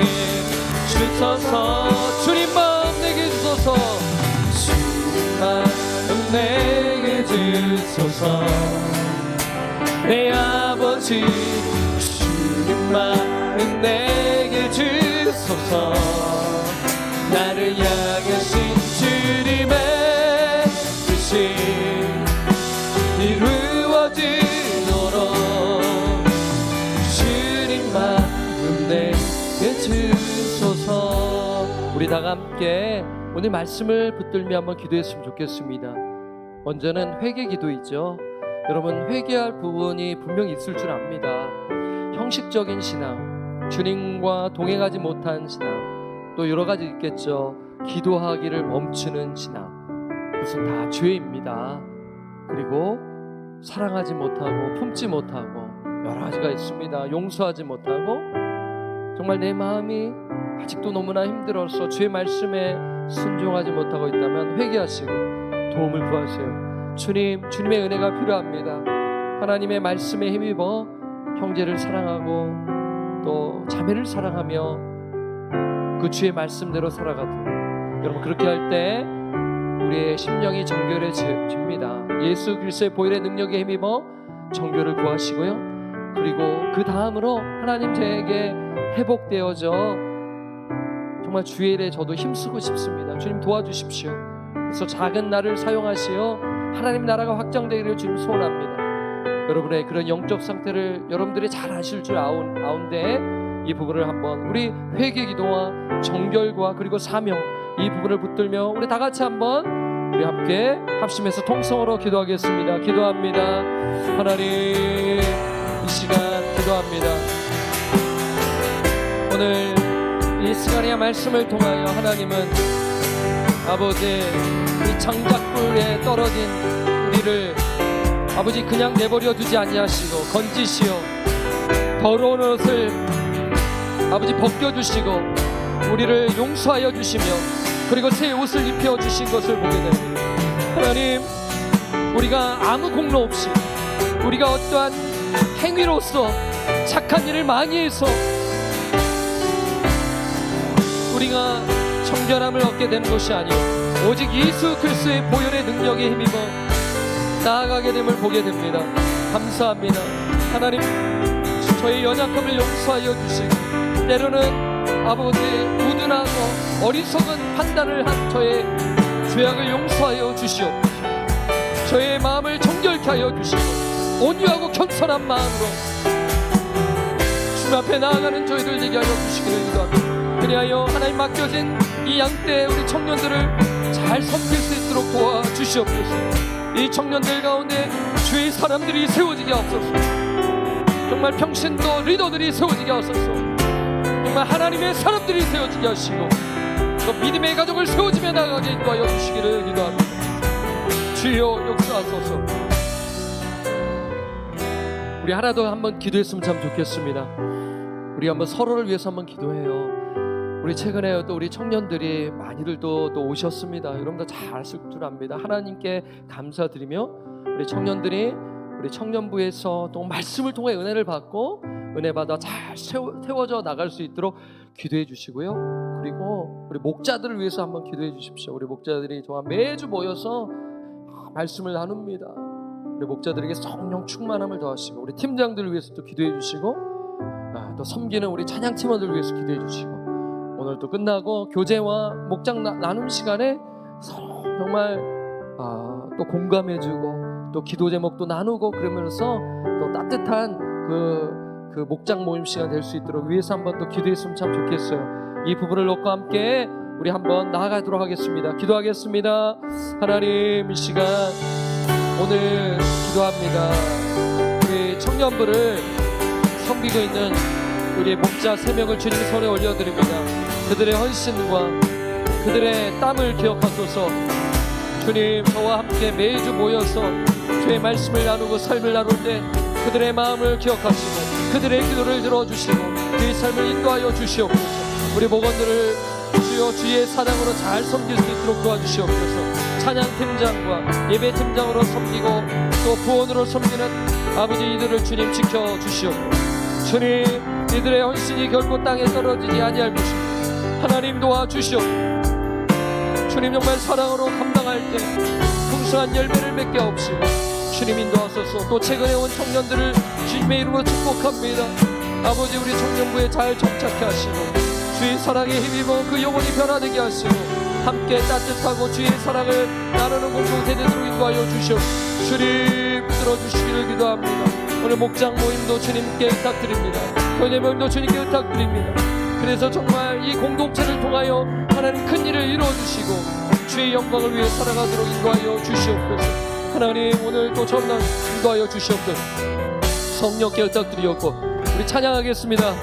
S3: 주소서. 주님 마음 내게 주소서. 주님 마음 내게 주소서. 내 아버지 주님 마음 내게 주소서. 나를 향하신 주님의 뜻이 이루어지도록 주님 마음 내게 주소서. 우리 다 함께 오늘 말씀을 붙들며 한번 기도했으면 좋겠습니다. 먼저는 회개 기도이죠. 여러분, 회개할 부분이 분명히 있을 줄 압니다. 형식적인 신앙, 주님과 동행하지 못한 신앙, 또 여러 가지 있겠죠. 기도하기를 멈추는 신앙, 그것은 다 죄입니다. 그리고 사랑하지 못하고 품지 못하고 여러 가지가 있습니다. 용서하지 못하고 정말 내 마음이 아직도 너무나 힘들어서 주의 말씀에 순종하지 못하고 있다면 회개하시고 도움을 구하세요. 주님의 은혜가 필요합니다. 하나님의 말씀에 힘입어 형제를 사랑하고 또 자매를 사랑하며 그 주의 말씀대로 살아가듯, 여러분 그렇게 할 때 우리의 심령이 정결해집니다. 예수 그리스도의 보혈의 능력에 힘입어 정결을 구하시고요. 그리고 그 다음으로 하나님 저에게 회복되어져 정말 주의 일에 저도 힘쓰고 싶습니다. 주님 도와주십시오. 그래서 작은 나를 사용하시어 하나님 나라가 확장되기를 주님 소원합니다. 여러분의 그런 영적 상태를 여러분들이 잘 아실 줄 아운데 이 부분을 한번 우리 회개 기도와 정결과 그리고 사명, 이 부분을 붙들며 우리 다 같이 한번 우리 함께 합심해서 통성으로 기도하겠습니다. 기도합니다. 하나님, 이 시간 기도합니다. 오늘 이 시간의 말씀을 통하여 하나님은 아버지 이 장작불에 떨어진 우리를 아버지 그냥 내버려 두지 아니하시고 건지시어 더러운 옷을 아버지 벗겨주시고 우리를 용서하여 주시며 그리고 새 옷을 입혀주신 것을 보게 됩니다. 하나님, 우리가 아무 공로 없이 우리가 어떠한 행위로서 착한 일을 많이 해서 우리가 정결함을 얻게 되는 것이 아니오 오직 예수 그리스도의 보혈의 능력에 힘입어 나아가게 됨을 보게 됩니다. 감사합니다. 하나님, 저희 연약함을 용서하여 주시고 때로는 아버지 우둔하고 어리석은 판단을 한 저의 죄악을 용서하여 주시옵소서. 저의 마음을 정결케 하여 주시고 온유하고 겸손한 마음으로 주님 앞에 나아가는 저희들 되게 하여 주시기를 기도합니다. 그리하여 하나님 맡겨진 이 양떼 우리 청년들을 잘 잘 섬길 수 있도록 도와주시옵소서. 이 청년들 가운데 주의 사람들이 세워지게 하옵소서. 정말 평신도 리더들이 세워지게 하옵소서. 정말 하나님의 사람들이 세워지게 하시고 또 믿음의 가족을 세워지며 나가게 인도하여 주시기를 기도합니다. 주여 역사하소서. 우리 하나 더 한번 기도했으면 참 좋겠습니다. 우리 한번 서로를 위해서 한번 기도해요. 우리 최근에 또 우리 청년들이 많이들 또 오셨습니다. 여러분들 잘 아실 줄 압니다. 하나님께 감사드리며 우리 청년들이 우리 청년부에서 또 말씀을 통해 은혜를 받고 은혜 받아 잘 세워져 나갈 수 있도록 기도해 주시고요. 그리고 우리 목자들을 위해서 한번 기도해 주십시오. 우리 목자들이 정말 매주 모여서 말씀을 나눕니다. 우리 목자들에게 성령 충만함을 더하시고 우리 팀장들을 위해서 또 기도해 주시고 또 섬기는 우리 찬양 팀원들을 위해서 기도해 주시고 오늘 또 끝나고 교제와 목장 나눔 시간에 서로 정말 또 공감해주고 또 기도 제목도 나누고 그러면서 또 따뜻한 그 목장 모임 시간 될 수 있도록 위해서 한번 또 기도했으면 참 좋겠어요. 이 부분을 놓고 함께 우리 한번 나아가도록 하겠습니다. 기도하겠습니다. 하나님, 이 시간 오늘 기도합니다. 우리 청년부를 섬기고 있는 우리 목자 3명을 주님 손에 올려드립니다. 그들의 헌신과 그들의 땀을 기억하소서. 주님, 저와 함께 매주 모여서 주의 말씀을 나누고 삶을 나눌 때 그들의 마음을 기억하시고 그들의 기도를 들어주시고 그의 삶을 인도하여 주시옵소서. 우리 목원들을 주여 주의 사랑으로 잘 섬길 수 있도록 도와주시옵소서. 찬양팀장과 예배팀장으로 섬기고 또 부원으로 섬기는 아버지 이들을 주님 지켜주시옵소서. 주님, 이들의 헌신이 결코 땅에 떨어지지 아니할 것입니다. 하나님 도와주시옵소서. 주님, 정말 사랑으로 감당할 때 풍성한 열매를 맺게 하옵시고 주님 인도하소서. 또 최근에 온 청년들을 주님의 이름으로 축복합니다. 아버지, 우리 청년부에 잘 정착해 하시고 주의 사랑에 힘입어 그 영혼이 변화되게 하시고 함께 따뜻하고 주의 사랑을 나누는 공동체 되도록 인도하여 주시옵소서. 주님 들어주시기를 기도합니다. 오늘 목장 모임도 주님께 부탁드립니다. 교제 모임도 주님께 부탁드립니다. 그래서 정말 이 공동체를 통하여 하나님 큰 일을 이루어주시고 주의 영광을 위해 살아가도록 인도하여 주시옵소서. 하나님, 오늘 또 전날 인도하여 주시옵소서. 성령께 부탁드리옵고 우리 찬양하겠습니다.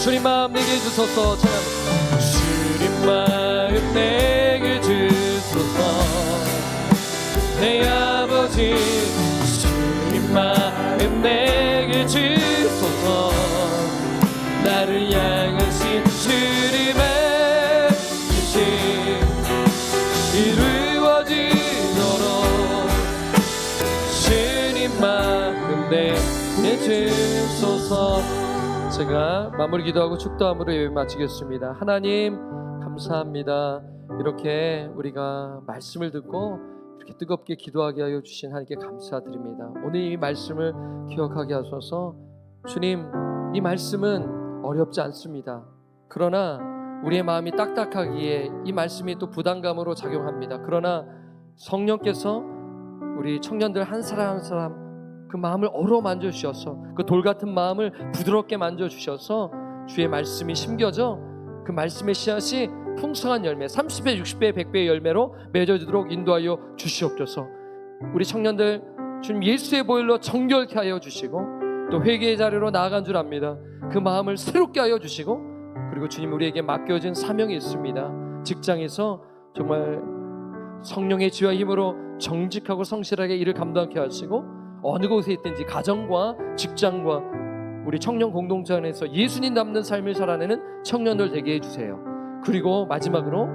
S3: 주님 마음 내게 주소서. 찬양합니다. 주님 마음 내게 주소서. 내 아버지, 주님 마음 내게 주소서. 나를 향하신 주님의 뜻이 이루어지도록 주님 마음 내게 주소서. 제가 마무리 기도하고 축도함으로 예배 마치겠습니다. 하나님, 감사합니다. 이렇게 우리가 말씀을 듣고 이렇게 뜨겁게 기도하게 하여 주신 하나님께 감사드립니다. 오늘 이 말씀을 기억하게 하소서. 주님, 이 말씀은 어렵지 않습니다. 그러나 우리의 마음이 딱딱하기에 이 말씀이 또 부담감으로 작용합니다. 그러나 성령께서 우리 청년들 한 사람 한 사람 그 마음을 어루만져 주셔서 그 돌같은 마음을 부드럽게 만져 주셔서 주의 말씀이 심겨져 그 말씀의 씨앗이 풍성한 열매 30배, 60배, 100배의 열매로 맺어지도록 인도하여 주시옵소서. 우리 청년들 주님 예수의 보혈로 정결케 하여 주시고 또 회개의 자리로 나아간 줄 압니다. 그 마음을 새롭게 하여 주시고 그리고 주님, 우리에게 맡겨진 사명이 있습니다. 직장에서 정말 성령의 지와 힘으로 정직하고 성실하게 일을 감당케 하시고 어느 곳에 있든지 가정과 직장과 우리 청년 공동체 안에서 예수님 닮는 삶을 살아내는 청년들 되게 해주세요. 그리고 마지막으로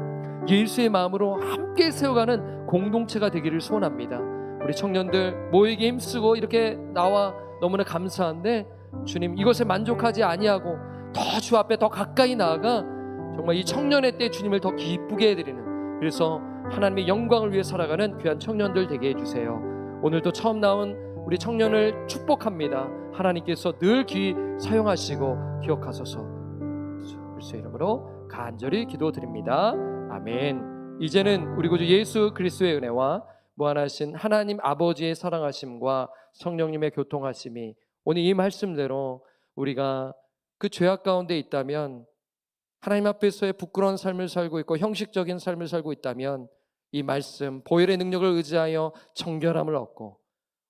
S3: 예수의 마음으로 함께 세워가는 공동체가 되기를 소원합니다. 우리 청년들 모이게 힘쓰고 이렇게 나와 너무나 감사한데 주님, 이것에 만족하지 아니하고 더 주 앞에 더 가까이 나아가 정말 이 청년의 때 주님을 더 기쁘게 해드리는, 그래서 하나님의 영광을 위해 살아가는 귀한 청년들 되게 해주세요. 오늘도 처음 나온 우리 청년을 축복합니다. 하나님께서 늘 귀히 사용하시고 기억하소서. 그리스도의 이름으로 간절히 기도드립니다. 아멘. 이제는 우리 구주 예수 그리스도의 은혜와 무한하신 하나님 아버지의 사랑하심과 성령님의 교통하심이 오늘 이 말씀대로 우리가 그 죄악 가운데 있다면 하나님 앞에서의 부끄러운 삶을 살고 있고 형식적인 삶을 살고 있다면 이 말씀 보혈의 능력을 의지하여 정결함을 얻고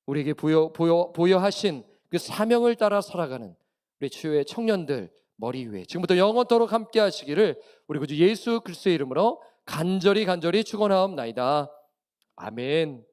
S3: 우리에게 부여하신 그 사명을 따라 살아가는 우리 주의 청년들 머리 위에 지금부터 영원토록 함께 하시기를 우리 구주 예수 그리스도의 이름으로 간절히 축원하옵나이다. 아멘.